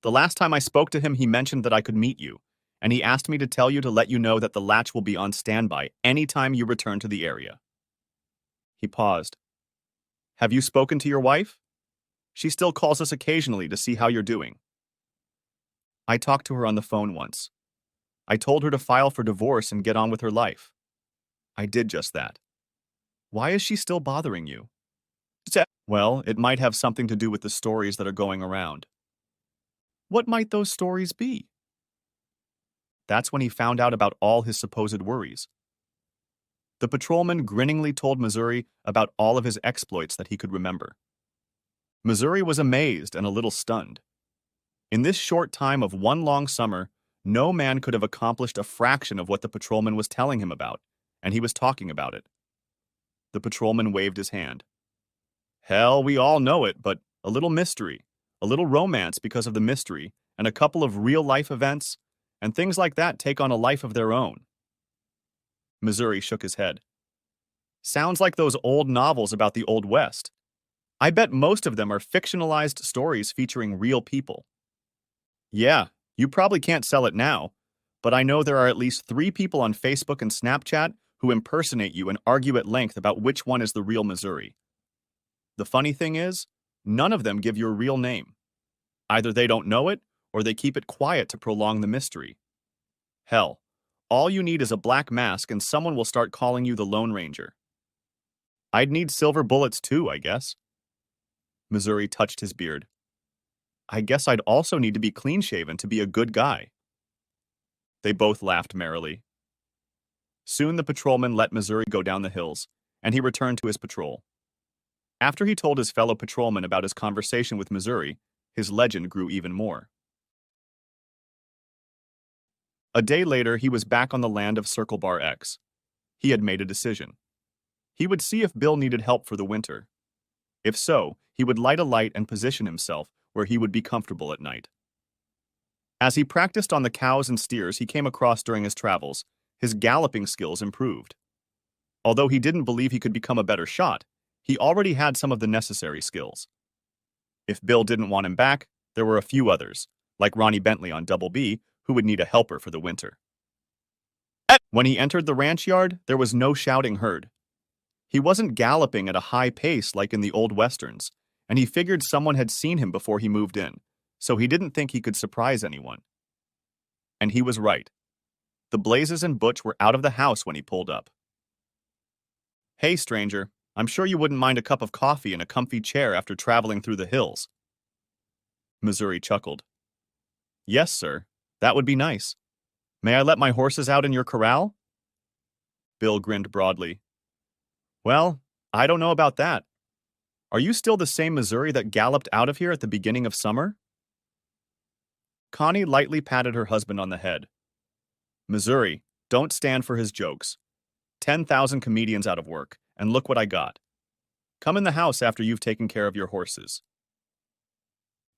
The last time I spoke to him, he mentioned that I could meet you, and he asked me to tell you to let you know that the latch will be on standby anytime you return to the area." He paused. "Have you spoken to your wife? She still calls us occasionally to see how you're doing." "I talked to her on the phone once. I told her to file for divorce and get on with her life. I did just that. Why is she still bothering you?" "Well, it might have something to do with the stories that are going around." "What might those stories be?" That's when he found out about all his supposed worries. The patrolman grinningly told Missouri about all of his exploits that he could remember. Missouri was amazed and a little stunned. In this short time of one long summer, no man could have accomplished a fraction of what the patrolman was telling him about, and he was talking about it. The patrolman waved his hand. "Hell, we all know it, but a little mystery, a little romance because of the mystery, and a couple of real-life events, and things like that take on a life of their own." Missouri shook his head. "Sounds like those old novels about the Old West. I bet most of them are fictionalized stories featuring real people." "Yeah, you probably can't sell it now, but I know there are at least 3 people on Facebook and Snapchat who impersonate you and argue at length about which one is the real Missouri. The funny thing is, none of them give your real name. Either they don't know it, or they keep it quiet to prolong the mystery. Hell, all you need is a black mask and someone will start calling you the Lone Ranger. I'd need silver bullets too, I guess." Missouri touched his beard. "I guess I'd also need to be clean-shaven to be a good guy." They both laughed merrily. Soon the patrolman let Missouri go down the hills, and he returned to his patrol. After he told his fellow patrolman about his conversation with Missouri, his legend grew even more. A day later, he was back on the land of Circle Bar X. He had made a decision. He would see if Bill needed help for the winter. If so, he would light a light and position himself where he would be comfortable at night. As he practiced on the cows and steers he came across during his travels, his galloping skills improved. Although he didn't believe he could become a better shot, he already had some of the necessary skills. If Bill didn't want him back, there were a few others, like Ronnie Bentley on Double B, who would need a helper for the winter. When he entered the ranch yard, there was no shouting heard. He wasn't galloping at a high pace like in the old westerns, and he figured someone had seen him before he moved in, so he didn't think he could surprise anyone. And he was right. The Blazes and Butch were out of the house when he pulled up. "Hey, stranger, I'm sure you wouldn't mind a cup of coffee in a comfy chair after traveling through the hills." Missouri chuckled. "Yes, sir. That would be nice. May I let my horses out in your corral?" Bill grinned broadly. "Well, I don't know about that. Are you still the same Missouri that galloped out of here at the beginning of summer?" Connie lightly patted her husband on the head. "Missouri, don't stand for his jokes. 10,000 comedians out of work, and look what I got. Come in the house after you've taken care of your horses."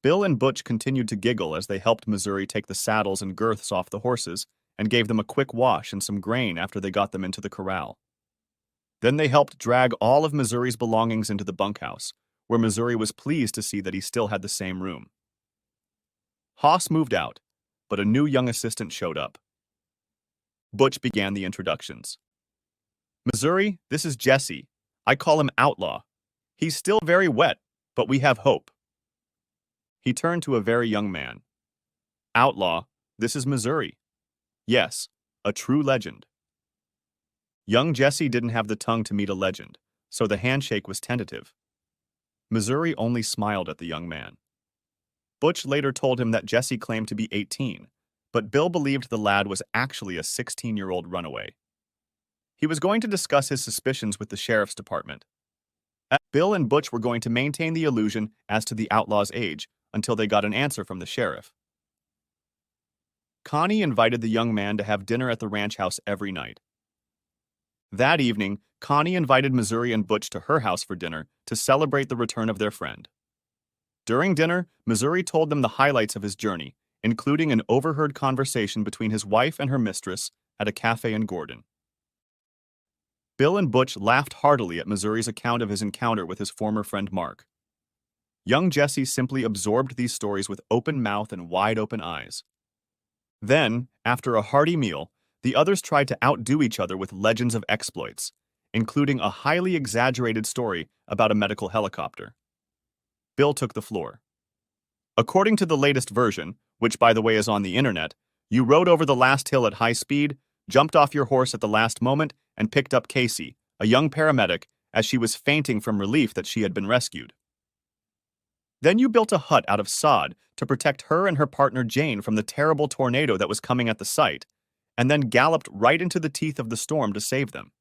Bill and Butch continued to giggle as they helped Missouri take the saddles and girths off the horses and gave them a quick wash and some grain after they got them into the corral. Then they helped drag all of Missouri's belongings into the bunkhouse, where Missouri was pleased to see that he still had the same room. Haas moved out, but a new young assistant showed up. Butch began the introductions. "Missouri, this is Jesse. I call him Outlaw. He's still very wet, but we have hope." He turned to a very young man. "Outlaw, this is Missouri. Yes, a true legend." Young Jesse didn't have the tongue to meet a legend, so the handshake was tentative. Missouri only smiled at the young man. Butch later told him that Jesse claimed to be 18, but Bill believed the lad was actually a 16-year-old runaway. He was going to discuss his suspicions with the sheriff's department. Bill and Butch were going to maintain the illusion as to the outlaw's age until they got an answer from the sheriff. Connie invited the young man to have dinner at the ranch house every night. That evening, Connie invited Missouri and Butch to her house for dinner to celebrate the return of their friend. During dinner, Missouri told them the highlights of his journey, including an overheard conversation between his wife and her mistress at a cafe in Gordon. Bill and Butch laughed heartily at Missouri's account of his encounter with his former friend Mark. Young Jesse simply absorbed these stories with open mouth and wide open eyes. Then, after a hearty meal, the others tried to outdo each other with legends of exploits, including a highly exaggerated story about a medical helicopter. Bill took the floor. "According to the latest version, which by the way is on the internet, you rode over the last hill at high speed, jumped off your horse at the last moment, and picked up Casey, a young paramedic, as she was fainting from relief that she had been rescued. Then you built a hut out of sod to protect her and her partner Jane from the terrible tornado that was coming at the site, and then galloped right into the teeth of the storm to save them.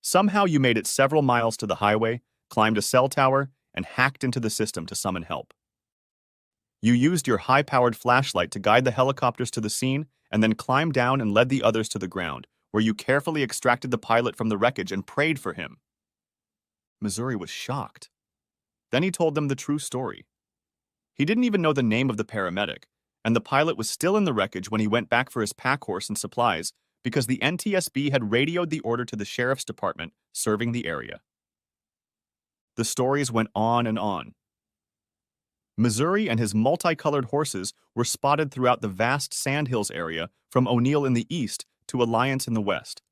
Somehow you made it several miles to the highway, climbed a cell tower, and hacked into the system to summon help. You used your high-powered flashlight to guide the helicopters to the scene, and then climbed down and led the others to the ground, where you carefully extracted the pilot from the wreckage and prayed for him." Missouri was shocked. Then he told them the true story. He didn't even know the name of the paramedic, and the pilot was still in the wreckage when he went back for his pack horse and supplies because the NTSB had radioed the order to the sheriff's department serving the area. The stories went on and on. Missouri and his multicolored horses were spotted throughout the vast Sandhills area from O'Neill in the east to Alliance in the west.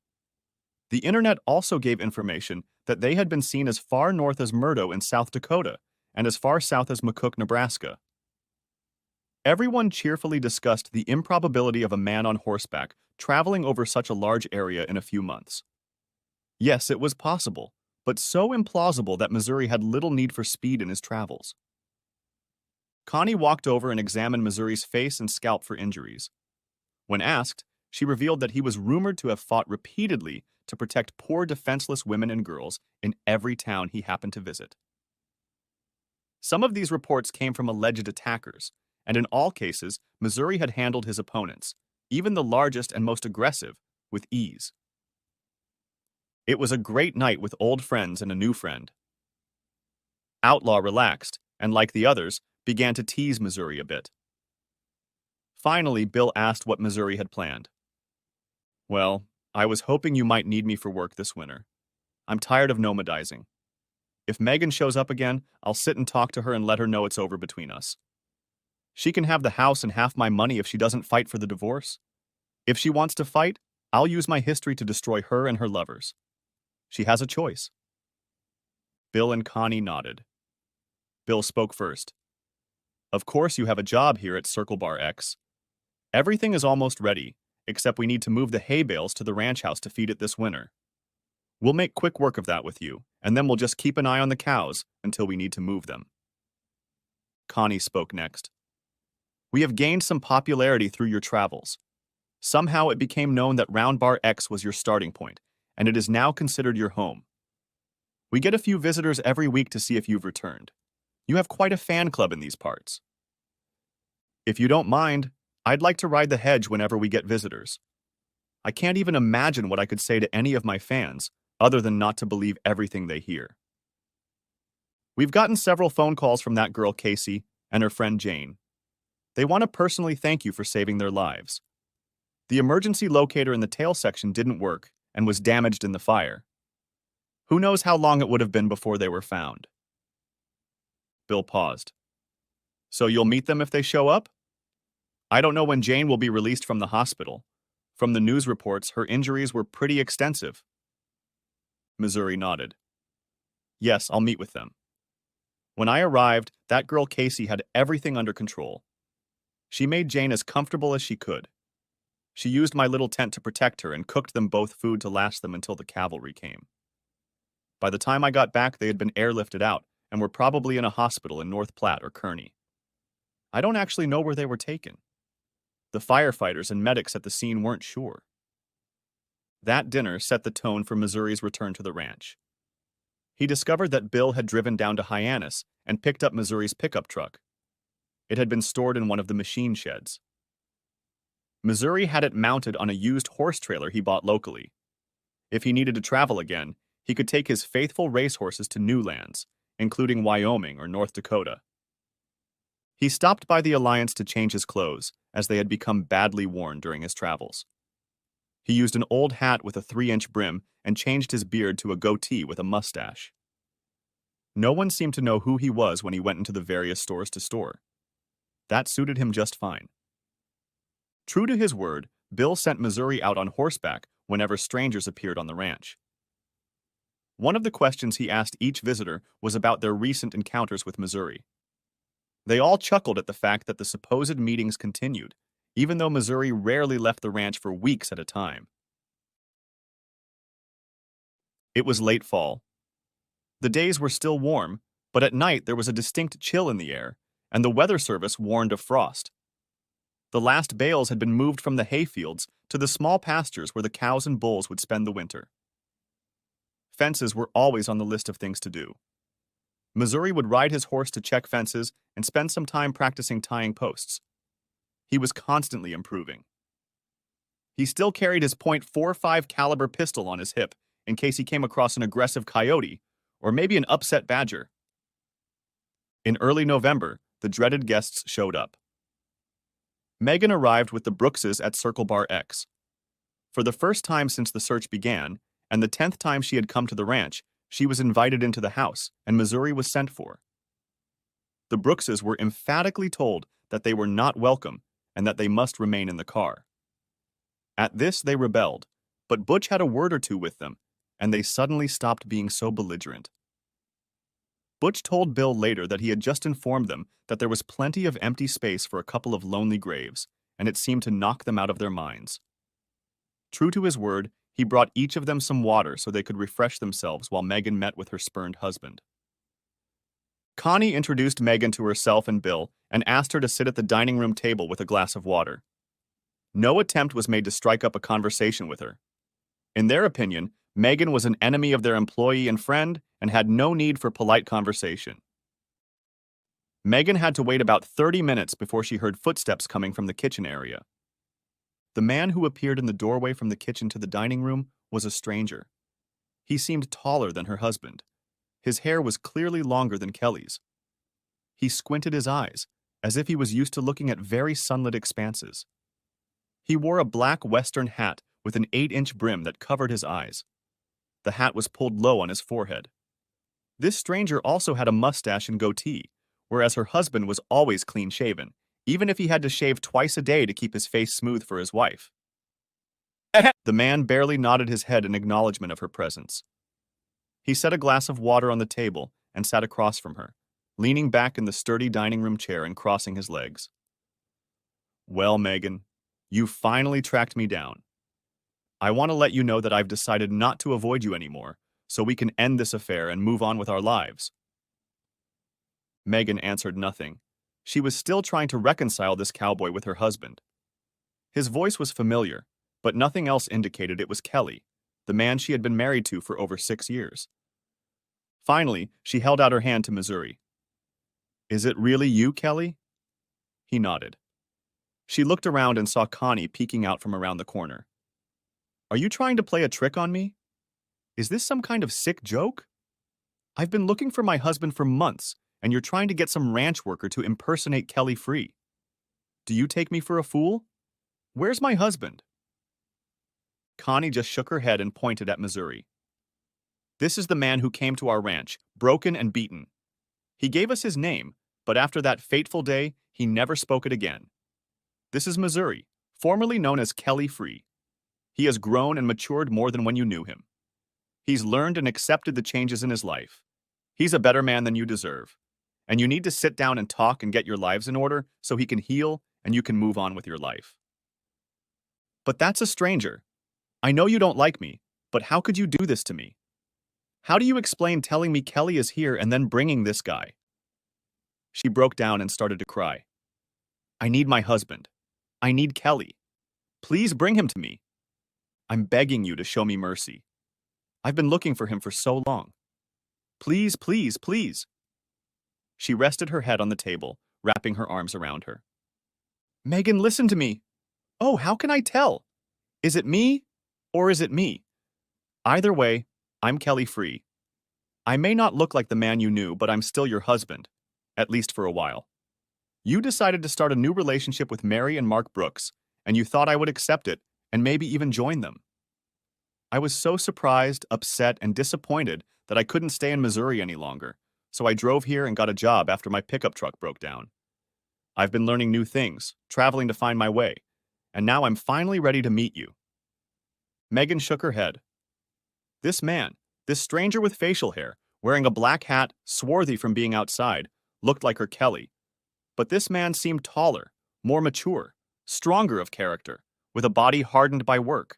The internet also gave information that they had been seen as far north as Murdo in South Dakota and as far south as McCook, Nebraska. Everyone cheerfully discussed the improbability of a man on horseback traveling over such a large area in a few months. Yes, it was possible, but so implausible that Missouri had little need for speed in his travels. Connie walked over and examined Missouri's face and scalp for injuries. When asked, she revealed that he was rumored to have fought repeatedly to protect poor defenseless women and girls in every town he happened to visit. Some of these reports came from alleged attackers, and in all cases, Missouri had handled his opponents, even the largest and most aggressive, with ease. It was a great night with old friends and a new friend. Outlaw relaxed, and like the others, began to tease Missouri a bit. Finally, Bill asked what Missouri had planned. Well, I was hoping you might need me for work this winter. I'm tired of nomadizing. If Megan shows up again, I'll sit and talk to her and let her know it's over between us. She can have the house and half my money if she doesn't fight for the divorce. If she wants to fight, I'll use my history to destroy her and her lovers. She has a choice. Bill and Connie nodded. Bill spoke first. Of course you have a job here at Circle Bar X. Everything is almost ready, except we need to move the hay bales to the ranch house to feed it this winter. We'll make quick work of that with you, and then we'll just keep an eye on the cows until we need to move them. Connie spoke next. We have gained some popularity through your travels. Somehow it became known that Round Bar X was your starting point, and it is now considered your home. We get a few visitors every week to see if you've returned. You have quite a fan club in these parts. If you don't mind, I'd like to ride the hedge whenever we get visitors. I can't even imagine what I could say to any of my fans, other than not to believe everything they hear. We've gotten several phone calls from that girl Casey and her friend Jane. They want to personally thank you for saving their lives. The emergency locator in the tail section didn't work and was damaged in the fire. Who knows how long it would have been before they were found? Bill paused. So you'll meet them if they show up? I don't know when Jane will be released from the hospital. From the news reports, her injuries were pretty extensive. Missouri nodded. Yes, I'll meet with them. When I arrived, that girl Casey had everything under control. She made Jane as comfortable as she could. She used my little tent to protect her and cooked them both food to last them until the cavalry came. By the time I got back, they had been airlifted out and were probably in a hospital in North Platte or Kearney. I don't actually know where they were taken. The firefighters and medics at the scene weren't sure. That dinner set the tone for Missouri's return to the ranch. He discovered that Bill had driven down to Hyannis and picked up Missouri's pickup truck. It had been stored in one of the machine sheds. Missouri had it mounted on a used horse trailer he bought locally. If he needed to travel again, he could take his faithful racehorses to new lands, including Wyoming or North Dakota. He stopped by the Alliance to change his clothes, as they had become badly worn during his travels. He used an old hat with a 3-inch brim and changed his beard to a goatee with a mustache. No one seemed to know who he was when he went into the various stores to store. That suited him just fine. True to his word, Bill sent Missouri out on horseback whenever strangers appeared on the ranch. One of the questions he asked each visitor was about their recent encounters with Missouri. They all chuckled at the fact that the supposed meetings continued, even though Missouri rarely left the ranch for weeks at a time. It was late fall. The days were still warm, but at night there was a distinct chill in the air, and the weather service warned of frost. The last bales had been moved from the hayfields to the small pastures where the cows and bulls would spend the winter. Fences were always on the list of things to do. Missouri would ride his horse to check fences and spend some time practicing tying posts. He was constantly improving. He still carried his .45 caliber pistol on his hip in case he came across an aggressive coyote or maybe an upset badger. In early November, the dreaded guests showed up. Megan arrived with the Brookses at Circle Bar X. For the first time since the search began, and the 10th time she had come to the ranch, she was invited into the house, and Missouri was sent for. The Brookses were emphatically told that they were not welcome and that they must remain in the car. At this, they rebelled, but Butch had a word or two with them, and they suddenly stopped being so belligerent. Butch told Bill later that he had just informed them that there was plenty of empty space for a couple of lonely graves, and it seemed to knock them out of their minds. True to his word, he brought each of them some water so they could refresh themselves while Megan met with her spurned husband. Connie introduced Megan to herself and Bill and asked her to sit at the dining room table with a glass of water. No attempt was made to strike up a conversation with her. In their opinion, Megan was an enemy of their employee and friend and had no need for polite conversation. Megan had to wait about 30 minutes before she heard footsteps coming from the kitchen area. The man who appeared in the doorway from the kitchen to the dining room was a stranger. He seemed taller than her husband. His hair was clearly longer than Kelly's. He squinted his eyes, as if he was used to looking at very sunlit expanses. He wore a black Western hat with an 8-inch brim that covered his eyes. The hat was pulled low on his forehead. This stranger also had a mustache and goatee, whereas her husband was always clean-shaven, even if he had to shave twice a day to keep his face smooth for his wife. The man barely nodded his head in acknowledgement of her presence. He set a glass of water on the table and sat across from her, leaning back in the sturdy dining room chair and crossing his legs. Well, Megan, you finally tracked me down. I want to let you know that I've decided not to avoid you anymore, so we can end this affair and move on with our lives. Megan answered nothing. She was still trying to reconcile this cowboy with her husband. His voice was familiar, but nothing else indicated it was Kelly, the man she had been married to for over 6 years. Finally, she held out her hand to Missouri. Is it really you, Kelly? He nodded. She looked around and saw Connie peeking out from around the corner. Are you trying to play a trick on me? Is this some kind of sick joke? I've been looking for my husband for months, and you're trying to get some ranch worker to impersonate Kelly Free. Do you take me for a fool? Where's my husband? Connie just shook her head and pointed at Missouri. This is the man who came to our ranch, broken and beaten. He gave us his name, but after that fateful day, he never spoke it again. This is Missouri, formerly known as Kelly Free. He has grown and matured more than when you knew him. He's learned and accepted the changes in his life. He's a better man than you deserve. And you need to sit down and talk and get your lives in order so he can heal and you can move on with your life. But that's a stranger. I know you don't like me, but how could you do this to me? How do you explain telling me Kelly is here and then bringing this guy? She broke down and started to cry. I need my husband. I need Kelly. Please bring him to me. I'm begging you to show me mercy. I've been looking for him for so long. Please, please, please. She rested her head on the table, wrapping her arms around her. Megan, listen to me. Oh, how can I tell? Is it me or is it me? Either way, I'm Kelly Free. I may not look like the man you knew, but I'm still your husband, at least for a while. You decided to start a new relationship with Mary and Mark Brooks, and you thought I would accept it and maybe even join them. I was so surprised, upset, and disappointed that I couldn't stay in Missouri any longer, so I drove here and got a job after my pickup truck broke down. I've been learning new things, traveling to find my way, and now I'm finally ready to meet you. Megan shook her head. This man, this stranger with facial hair, wearing a black hat, swarthy from being outside, looked like her Kelly. But this man seemed taller, more mature, stronger of character, with a body hardened by work.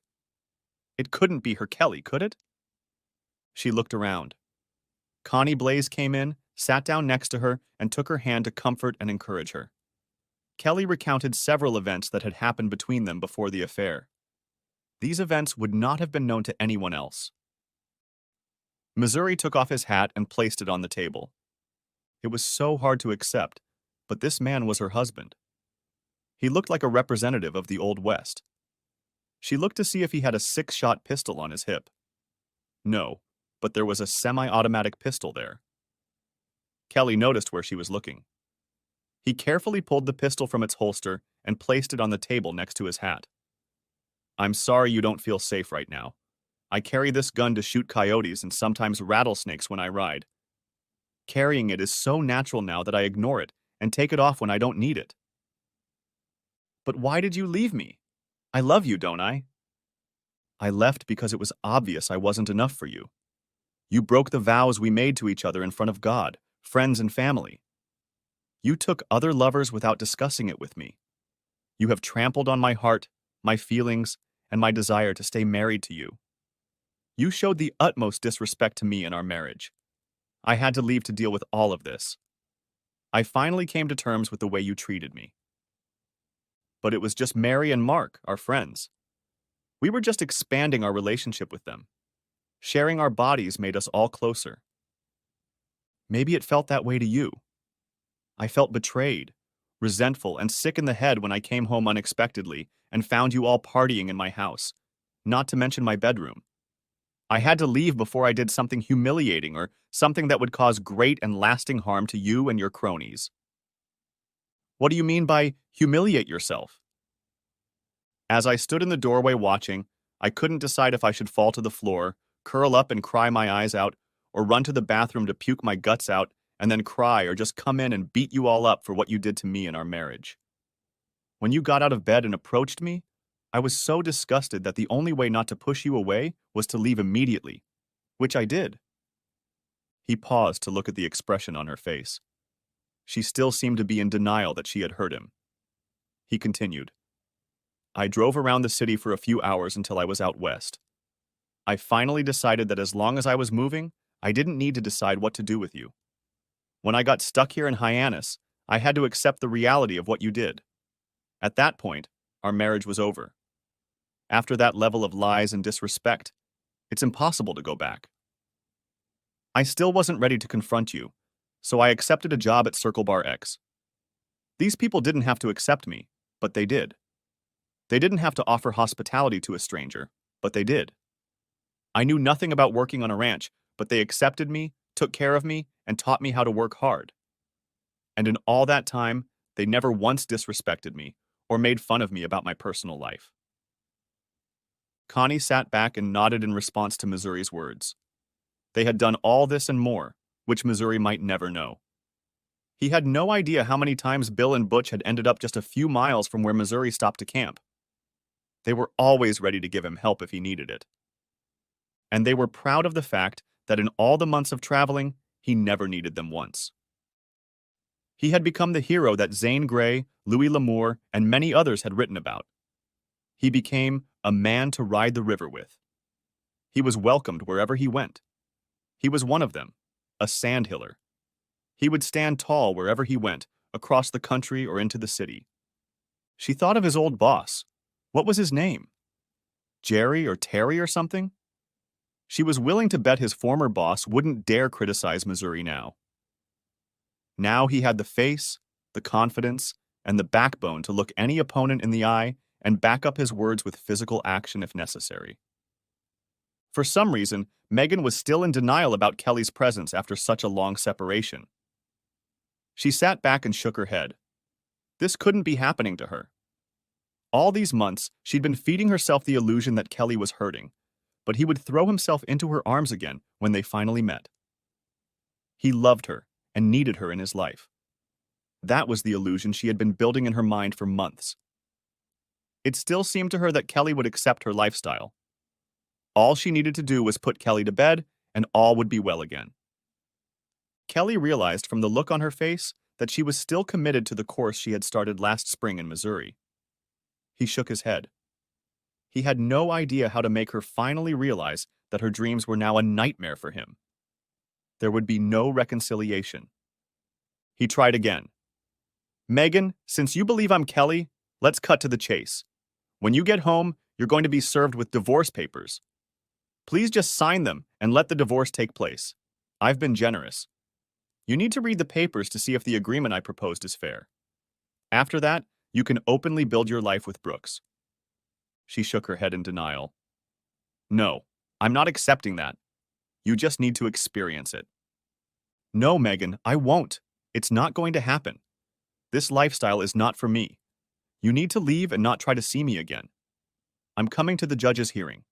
It couldn't be her Kelly, could it? She looked around. Connie Blaze came in, sat down next to her, and took her hand to comfort and encourage her. Kelly recounted several events that had happened between them before the affair. These events would not have been known to anyone else. Missouri took off his hat and placed it on the table. It was so hard to accept, but this man was her husband. He looked like a representative of the Old West. She looked to see if he had a 6-shot pistol on his hip. No, but there was a semi-automatic pistol there. Kelly noticed where she was looking. He carefully pulled the pistol from its holster and placed it on the table next to his hat. I'm sorry you don't feel safe right now. I carry this gun to shoot coyotes and sometimes rattlesnakes when I ride. Carrying it is so natural now that I ignore it and take it off when I don't need it. But why did you leave me? I love you, don't I? I left because it was obvious I wasn't enough for you. You broke the vows we made to each other in front of God, friends, and family. You took other lovers without discussing it with me. You have trampled on my heart, my feelings, and my desire to stay married to you. You showed the utmost disrespect to me in our marriage. I had to leave to deal with all of this. I finally came to terms with the way you treated me. But it was just Mary and Mark, our friends. We were just expanding our relationship with them. Sharing our bodies made us all closer. Maybe it felt that way to you. I felt betrayed, resentful, and sick in the head when I came home unexpectedly and found you all partying in my house, not to mention my bedroom. I had to leave before I did something humiliating or something that would cause great and lasting harm to you and your cronies. What do you mean by humiliate yourself? As I stood in the doorway watching, I couldn't decide if I should fall to the floor, curl up and cry my eyes out, or run to the bathroom to puke my guts out and then cry or just come in and beat you all up for what you did to me in our marriage. When you got out of bed and approached me, I was so disgusted that the only way not to push you away was to leave immediately, which I did. He paused to look at the expression on her face. She still seemed to be in denial that she had hurt him. He continued, I drove around the city for a few hours until I was out west. I finally decided that as long as I was moving, I didn't need to decide what to do with you. When I got stuck here in Hyannis, I had to accept the reality of what you did. At that point, our marriage was over. After that level of lies and disrespect, it's impossible to go back. I still wasn't ready to confront you, so I accepted a job at Circle Bar X. These people didn't have to accept me, but they did. They didn't have to offer hospitality to a stranger, but they did. I knew nothing about working on a ranch, but they accepted me, took care of me, and taught me how to work hard. And in all that time, they never once disrespected me or made fun of me about my personal life. Connie sat back and nodded in response to Missouri's words. They had done all this and more, which Missouri might never know. He had no idea how many times Bill and Butch had ended up just a few miles from where Missouri stopped to camp. They were always ready to give him help if he needed it. And they were proud of the fact that in all the months of traveling, he never needed them once. He had become the hero that Zane Grey, Louis L'Amour, and many others had written about. He became a man to ride the river with. He was welcomed wherever he went. He was one of them, a sandhiller. He would stand tall wherever he went, across the country or into the city. She thought of his old boss. What was his name? Jerry or Terry or something? She was willing to bet his former boss wouldn't dare criticize Missouri now. Now he had the face, the confidence, and the backbone to look any opponent in the eye and back up his words with physical action if necessary. For some reason, Megan was still in denial about Kelly's presence after such a long separation. She sat back and shook her head. This couldn't be happening to her. All these months, she'd been feeding herself the illusion that Kelly was hurting, but he would throw himself into her arms again when they finally met. He loved her and needed her in his life. That was the illusion she had been building in her mind for months. It still seemed to her that Kelly would accept her lifestyle. All she needed to do was put Kelly to bed, and all would be well again. Kelly realized from the look on her face that she was still committed to the course she had started last spring in Missouri. He shook his head. He had no idea how to make her finally realize that her dreams were now a nightmare for him. There would be no reconciliation. He tried again. Megan, since you believe I'm Kelly, let's cut to the chase. When you get home, you're going to be served with divorce papers. Please just sign them and let the divorce take place. I've been generous. You need to read the papers to see if the agreement I proposed is fair. After that, you can openly build your life with Brooks. She shook her head in denial. No, I'm not accepting that. You just need to experience it. No, Megan, I won't. It's not going to happen. This lifestyle is not for me. You need to leave and not try to see me again. I'm coming to the judge's hearing.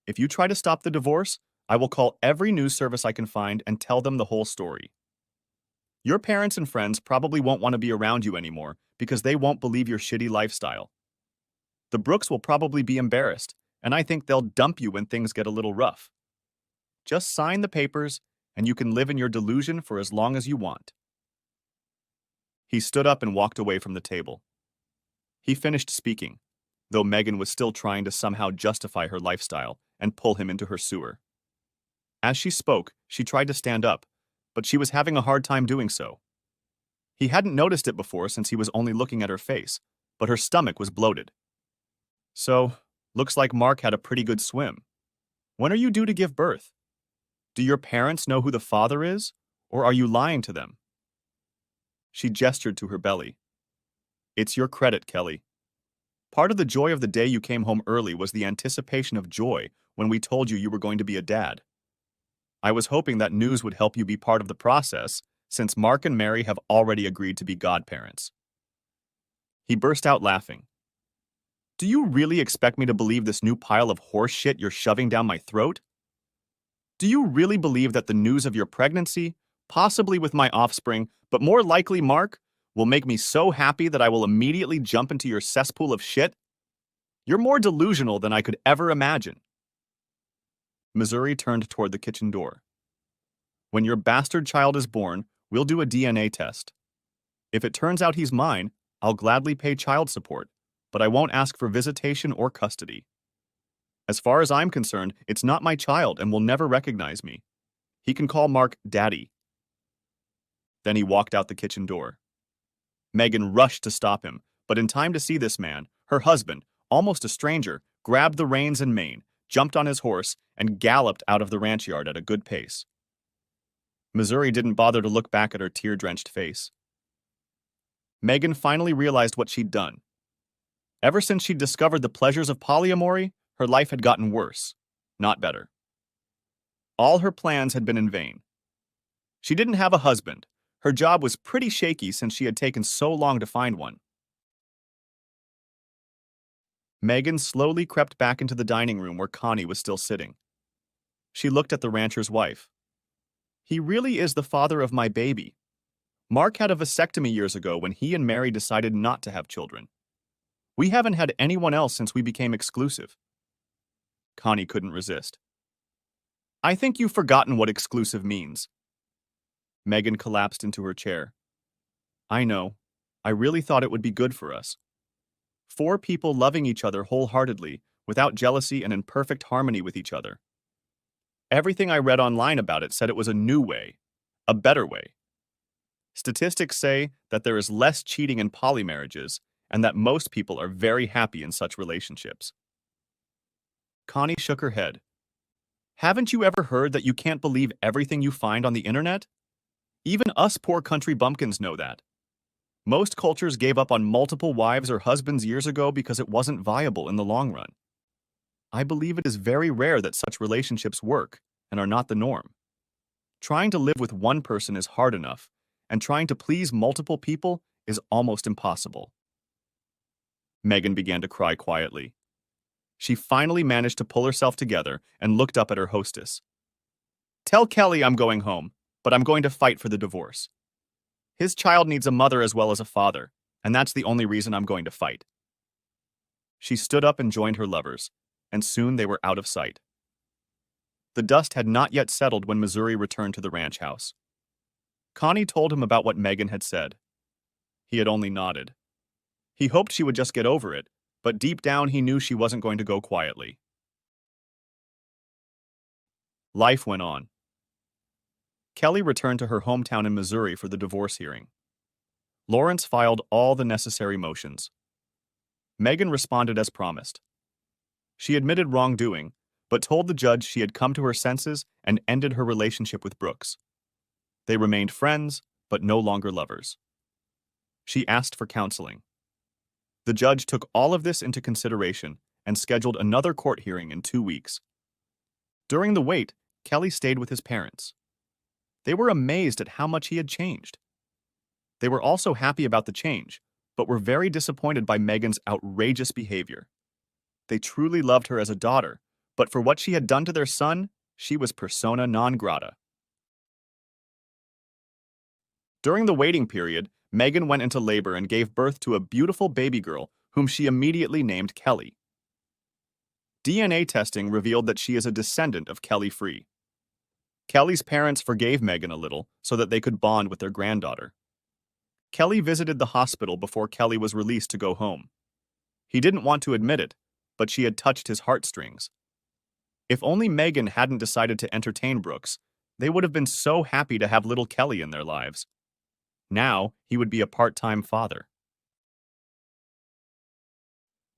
If you try to stop the divorce, I will call every news service I can find and tell them the whole story. Your parents and friends probably won't want to be around you anymore because they won't believe your shitty lifestyle. The Brooks will probably be embarrassed, and I think they'll dump you when things get a little rough. Just sign the papers, and you can live in your delusion for as long as you want. He stood up and walked away from the table. He finished speaking, though Megan was still trying to somehow justify her lifestyle and pull him into her sewer. As she spoke, she tried to stand up, but she was having a hard time doing so. He hadn't noticed it before since he was only looking at her face, but her stomach was bloated. So, Looks like Mark had a pretty good swim. When are you due to give birth? Do your parents know who the father is? Or are you lying to them? She gestured to her belly. It's your credit, Kelly. Part of the joy of the day you came home early was the anticipation of joy when we told you were going to be a dad. I was hoping that news would help you be part of the process, since Mark and Mary have already agreed to be godparents. He burst out laughing. Do you really expect me to believe this new pile of horse shit you're shoving down my throat? Do you really believe that the news of your pregnancy, possibly with my offspring, but more likely Mark, will make me so happy that I will immediately jump into your cesspool of shit? You're more delusional than I could ever imagine. Missouri turned toward the kitchen door. When your bastard child is born, we'll do a DNA test. If it turns out he's mine, I'll gladly pay child support, but I won't ask for visitation or custody. As far as I'm concerned, it's not my child and will never recognize me. He can call Mark Daddy. Then he walked out the kitchen door. Megan rushed to stop him, but in time to see this man, her husband, almost a stranger, grabbed the reins and mane, jumped on his horse, and galloped out of the ranch yard at a good pace. Missouri didn't bother to look back at her tear-drenched face. Megan finally realized what she'd done. Ever since she'd discovered the pleasures of polyamory, her life had gotten worse, not better. All her plans had been in vain. She didn't have a husband. Her job was pretty shaky since she had taken so long to find one. Megan slowly crept back into the dining room where Connie was still sitting. She looked at the rancher's wife. He really is the father of my baby. Mark had a vasectomy years ago when he and Mary decided not to have children. We haven't had anyone else since we became exclusive. Connie couldn't resist. I think you've forgotten what exclusive means. Megan collapsed into her chair. I know. I really thought it would be good for us. 4 people loving each other wholeheartedly, without jealousy and in perfect harmony with each other. Everything I read online about it said it was a new way, a better way. Statistics say that there is less cheating in polymarriages and that most people are very happy in such relationships. Connie shook her head. Haven't you ever heard that you can't believe everything you find on the internet? Even us poor country bumpkins know that. Most cultures gave up on multiple wives or husbands years ago because it wasn't viable in the long run. I believe it is very rare that such relationships work and are not the norm. Trying to live with one person is hard enough, and trying to please multiple people is almost impossible. Megan began to cry quietly. She finally managed to pull herself together and looked up at her hostess. Tell Kelly I'm going home, but I'm going to fight for the divorce. His child needs a mother as well as a father, and that's the only reason I'm going to fight. She stood up and joined her lovers, and soon they were out of sight. The dust had not yet settled when Missouri returned to the ranch house. Connie told him about what Megan had said. He had only nodded. He hoped she would just get over it, but deep down he knew she wasn't going to go quietly. Life went on. Kelly returned to her hometown in Missouri for the divorce hearing. Lawrence filed all the necessary motions. Megan responded as promised. She admitted wrongdoing, but told the judge she had come to her senses and ended her relationship with Brooks. They remained friends, but no longer lovers. She asked for counseling. The judge took all of this into consideration and scheduled another court hearing in 2 weeks. During the wait, Kelly stayed with his parents. They were amazed at how much he had changed. They were also happy about the change, but were very disappointed by Megan's outrageous behavior. They truly loved her as a daughter, but for what she had done to their son, she was persona non grata. During the waiting period, Megan went into labor and gave birth to a beautiful baby girl whom she immediately named Kelly. DNA testing revealed that she is a descendant of Kelly Free. Kelly's parents forgave Megan a little so that they could bond with their granddaughter. Kelly visited the hospital before Kelly was released to go home. He didn't want to admit it, but she had touched his heartstrings. If only Megan hadn't decided to entertain Brooks, they would have been so happy to have little Kelly in their lives. Now, he would be a part-time father.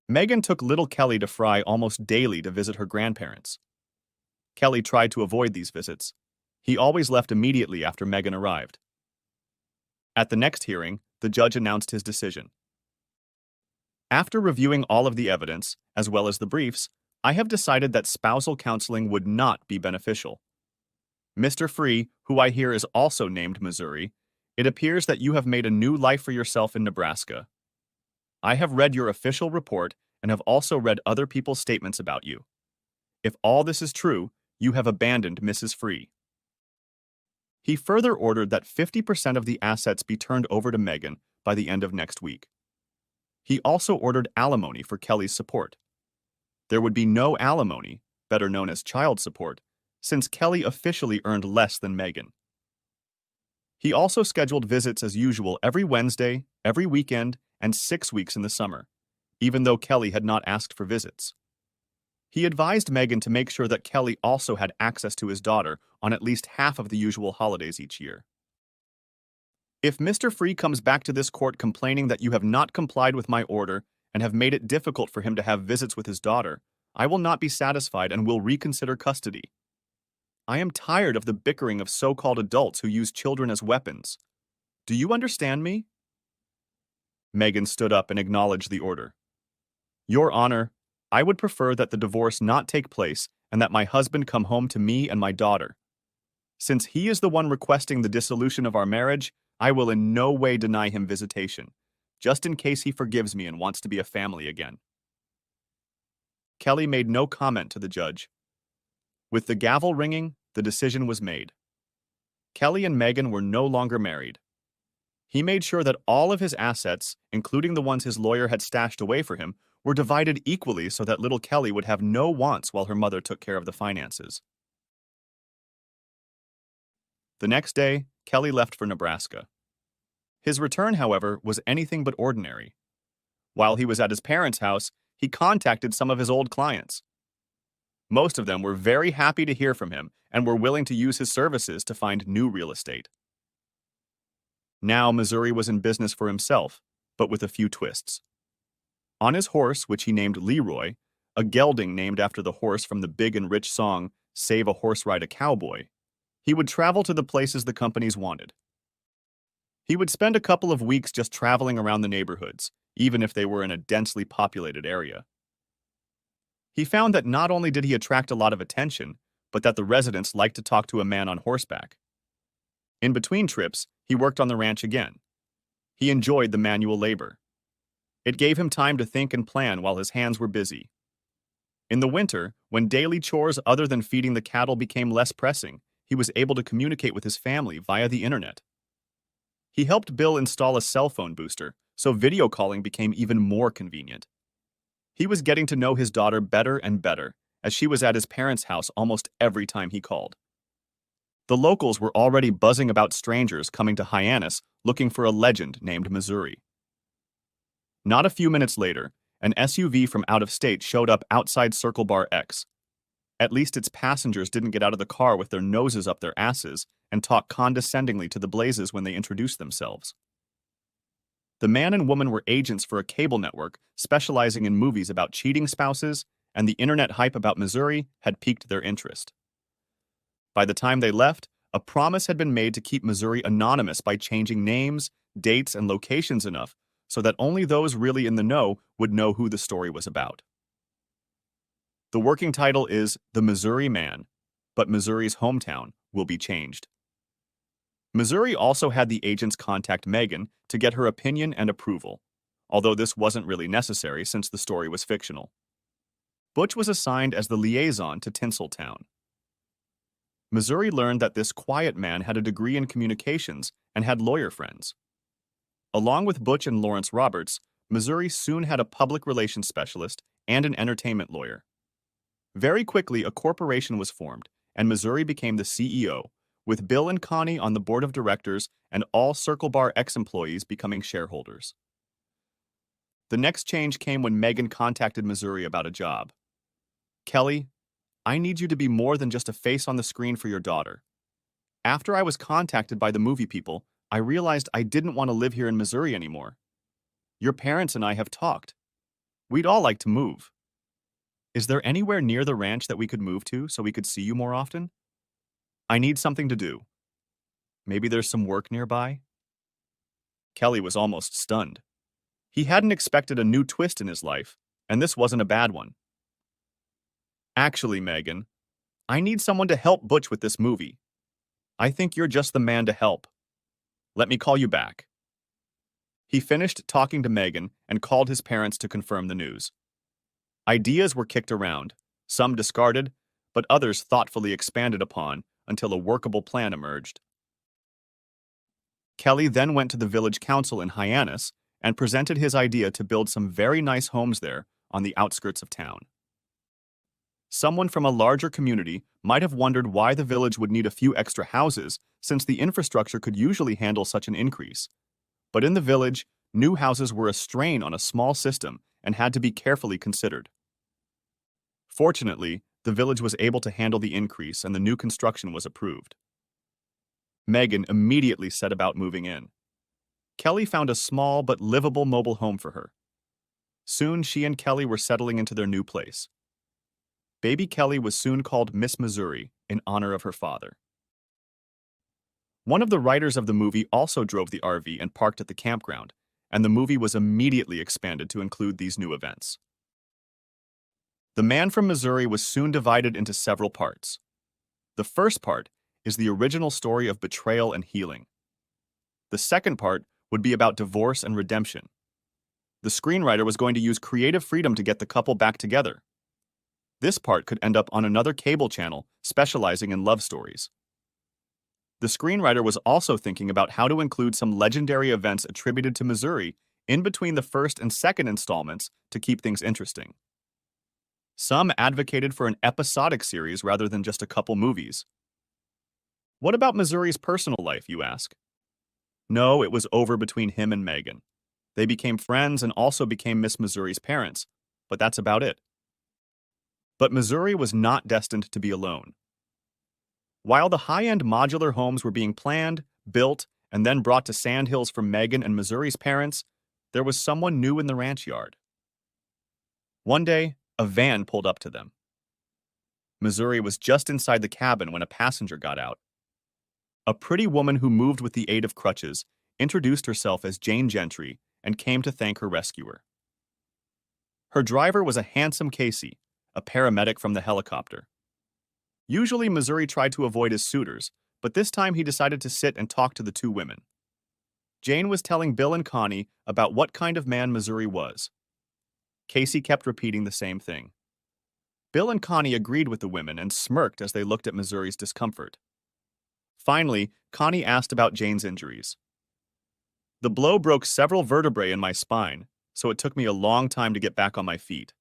Megan took little Kelly to Fry almost daily to visit her grandparents. Kelly tried to avoid these visits. He always left immediately after Megan arrived. At the next hearing, the judge announced his decision. After reviewing all of the evidence, as well as the briefs, I have decided that spousal counseling would not be beneficial. Mr. Free, who I hear is also named Missouri, it appears that you have made a new life for yourself in Nebraska. I have read your official report and have also read other people's statements about you. If all this is true, you have abandoned Mrs. Free. He further ordered that 50% of the assets be turned over to Megan by the end of next week. He also ordered alimony for Kelly's support. There would be no alimony, better known as child support, since Kelly officially earned less than Megan. He also scheduled visits as usual every Wednesday, every weekend, and 6 weeks in the summer, even though Kelly had not asked for visits. He advised Megan to make sure that Kelly also had access to his daughter on at least half of the usual holidays each year. If Mr. Free comes back to this court complaining that you have not complied with my order and have made it difficult for him to have visits with his daughter, I will not be satisfied and will reconsider custody. I am tired of the bickering of so-called adults who use children as weapons. Do you understand me? Megan stood up and acknowledged the order. Your Honor, I would prefer that the divorce not take place and that my husband come home to me and my daughter. Since he is the one requesting the dissolution of our marriage, I will in no way deny him visitation, just in case he forgives me and wants to be a family again. Kelly made no comment to the judge. With the gavel ringing, the decision was made. Kelly and Megan were no longer married. He made sure that all of his assets, including the ones his lawyer had stashed away for him, were divided equally so that little Kelly would have no wants while her mother took care of the finances. The next day, Kelly left for Nebraska. His return, however, was anything but ordinary. While he was at his parents' house, he contacted some of his old clients. Most of them were very happy to hear from him and were willing to use his services to find new real estate. Now Missouri was in business for himself, but with a few twists. On his horse, which he named Leroy, a gelding named after the horse from the big and rich song Save a Horse Ride a Cowboy, he would travel to the places the companies wanted. He would spend a couple of weeks just traveling around the neighborhoods, even if they were in a densely populated area. He found that not only did he attract a lot of attention, but that the residents liked to talk to a man on horseback. In between trips, he worked on the ranch again. He enjoyed the manual labor. It gave him time to think and plan while his hands were busy. In the winter, when daily chores other than feeding the cattle became less pressing, he was able to communicate with his family via the internet. He helped Bill install a cell phone booster, so video calling became even more convenient. He was getting to know his daughter better and better, as she was at his parents' house almost every time he called. The locals were already buzzing about strangers coming to Hyannis looking for a legend named Missouri. Not a few minutes later, an SUV from out of state showed up outside Circle Bar X. At least its passengers didn't get out of the car with their noses up their asses and talk condescendingly to the Blazes when they introduced themselves. The man and woman were agents for a cable network specializing in movies about cheating spouses, and the internet hype about Missouri had piqued their interest. By the time they left, a promise had been made to keep Missouri anonymous by changing names, dates, and locations enough so that only those really in the know would know who the story was about. The working title is The Missouri Man, but Missouri's hometown will be changed. Missouri also had the agents contact Megan to get her opinion and approval, although this wasn't really necessary since the story was fictional. Butch was assigned as the liaison to Tinseltown. Missouri learned that this quiet man had a degree in communications and had lawyer friends. Along with Butch and Lawrence Roberts, Missouri soon had a public relations specialist and an entertainment lawyer. Very quickly, a corporation was formed, and Missouri became the CEO, with Bill and Connie on the board of directors and all Circle Bar X employees becoming shareholders. The next change came when Megan contacted Missouri about a job. Kelly, I need you to be more than just a face on the screen for your daughter. After I was contacted by the movie people, I realized I didn't want to live here in Missouri anymore. Your parents and I have talked. We'd all like to move. Is there anywhere near the ranch that we could move to so we could see you more often? I need something to do. Maybe there's some work nearby? Kelly was almost stunned. He hadn't expected a new twist in his life, and this wasn't a bad one. Actually, Megan, I need someone to help Butch with this movie. I think you're just the man to help. Let me call you back. He finished talking to Megan and called his parents to confirm the news. Ideas were kicked around, some discarded, but others thoughtfully expanded upon until a workable plan emerged. Kelly then went to the village council in Hyannis and presented his idea to build some very nice homes there on the outskirts of town. Someone from a larger community might have wondered why the village would need a few extra houses since the infrastructure could usually handle such an increase. But in the village, new houses were a strain on a small system and had to be carefully considered. Fortunately, the village was able to handle the increase and the new construction was approved. Megan immediately set about moving in. Kelly found a small but livable mobile home for her. Soon she and Kelly were settling into their new place. Baby Kelly was soon called Miss Missouri in honor of her father. One of the writers of the movie also drove the RV and parked at the campground, and the movie was immediately expanded to include these new events. The Man from Missouri was soon divided into several parts. The first part is the original story of betrayal and healing. The second part would be about divorce and redemption. The screenwriter was going to use creative freedom to get the couple back together. This part could end up on another cable channel specializing in love stories. The screenwriter was also thinking about how to include some legendary events attributed to Missouri in between the first and second installments to keep things interesting. Some advocated for an episodic series rather than just a couple movies. What about Missouri's personal life, you ask? No, it was over between him and Megan. They became friends and also became Miss Missouri's parents, but that's about it. But Missouri was not destined to be alone. While the high-end modular homes were being planned, built, and then brought to Sandhills for Megan and Missouri's parents, there was someone new in the ranch yard. One day, a van pulled up to them. Missouri was just inside the cabin when a passenger got out. A pretty woman who moved with the aid of crutches introduced herself as Jane Gentry and came to thank her rescuer. Her driver was a handsome Casey, a paramedic from the helicopter. Usually, Missouri tried to avoid his suitors, but this time he decided to sit and talk to the two women. Jane was telling Bill and Connie about what kind of man Missouri was. Casey kept repeating the same thing. Bill and Connie agreed with the women and smirked as they looked at Missouri's discomfort. Finally, Connie asked about Jane's injuries. The blow broke several vertebrae in my spine, so it took me a long time to get back on my feet.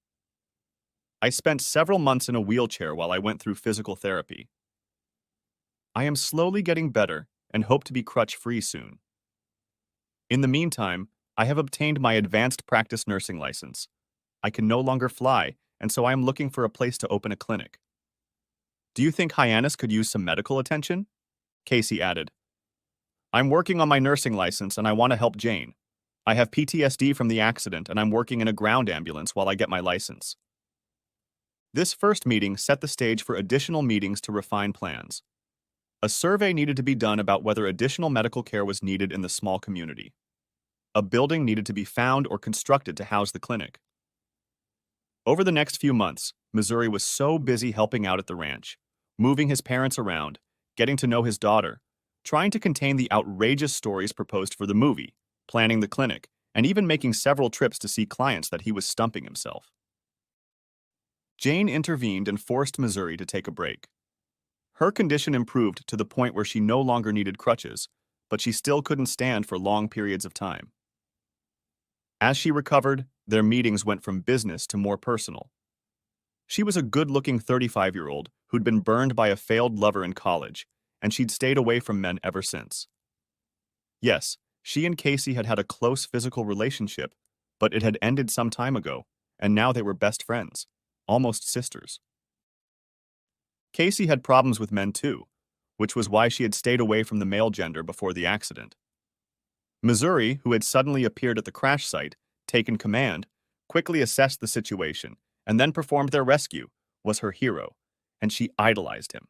I spent several months in a wheelchair while I went through physical therapy. I am slowly getting better and hope to be crutch-free soon. In the meantime, I have obtained my advanced practice nursing license. I can no longer fly, and so I am looking for a place to open a clinic. Do you think Hyannis could use some medical attention? Casey added. I'm working on my nursing license and I want to help Jane. I have PTSD from the accident and I'm working in a ground ambulance while I get my license. This first meeting set the stage for additional meetings to refine plans. A survey needed to be done about whether additional medical care was needed in the small community. A building needed to be found or constructed to house the clinic. Over the next few months, Missouri was so busy helping out at the ranch, moving his parents around, getting to know his daughter, trying to contain the outrageous stories proposed for the movie, planning the clinic, and even making several trips to see clients that he was stumping himself. Jane intervened and forced Missouri to take a break. Her condition improved to the point where she no longer needed crutches, but she still couldn't stand for long periods of time. As she recovered, their meetings went from business to more personal. She was a good-looking 35-year-old who'd been burned by a failed lover in college, and she'd stayed away from men ever since. Yes, she and Casey had had a close physical relationship, but it had ended some time ago, and now they were best friends, almost sisters. Casey had problems with men too, which was why she had stayed away from the male gender before the accident. Missouri, who had suddenly appeared at the crash site, taken command, quickly assessed the situation, and then performed their rescue, was her hero, and she idolized him.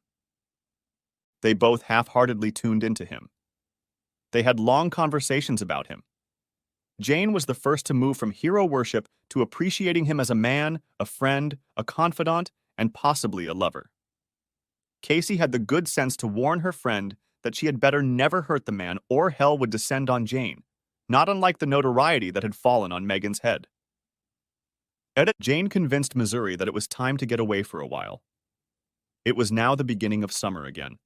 They both half-heartedly tuned into him. They had long conversations about him. Jane was the first to move from hero worship to appreciating him as a man, a friend, a confidant, and possibly a lover. Casey had the good sense to warn her friend that she had better never hurt the man or hell would descend on Jane, not unlike the notoriety that had fallen on Megan's head. Jane convinced Missouri that it was time to get away for a while. It was now the beginning of summer again.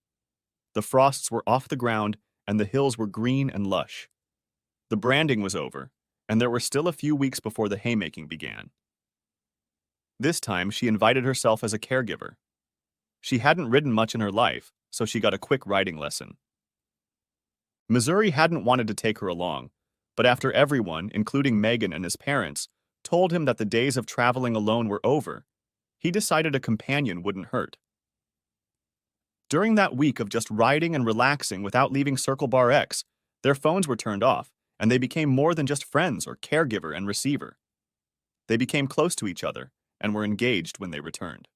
The frosts were off the ground and the hills were green and lush. The branding was over, and there were still a few weeks before the haymaking began. This time, she invited herself as a caregiver. She hadn't ridden much in her life, so she got a quick riding lesson. Missouri hadn't wanted to take her along, but after everyone, including Megan and his parents, told him that the days of traveling alone were over, he decided a companion wouldn't hurt. During that week of just riding and relaxing without leaving Circle Bar X, their phones were turned off, and they became more than just friends or caregiver and receiver. They became close to each other and were engaged when they returned.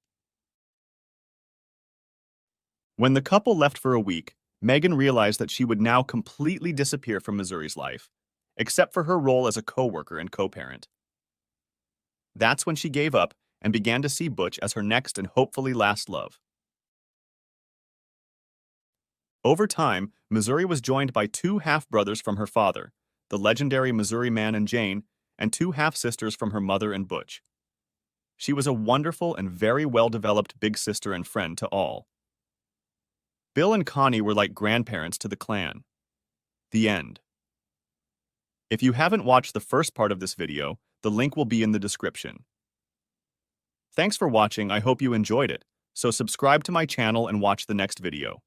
When the couple left for a week, Megan realized that she would now completely disappear from Missouri's life, except for her role as a co-worker and co-parent. That's when she gave up and began to see Butch as her next and hopefully last love. Over time, Missouri was joined by two half-brothers from her father, the legendary Missouri Man and Jane, and two half-sisters from her mother and Butch. She was a wonderful and very well-developed big sister and friend to all. Bill and Connie were like grandparents to the clan. The end. If you haven't watched the first part of this video, the link will be in the description. Thanks for watching, I hope you enjoyed it, so subscribe to my channel and watch the next video.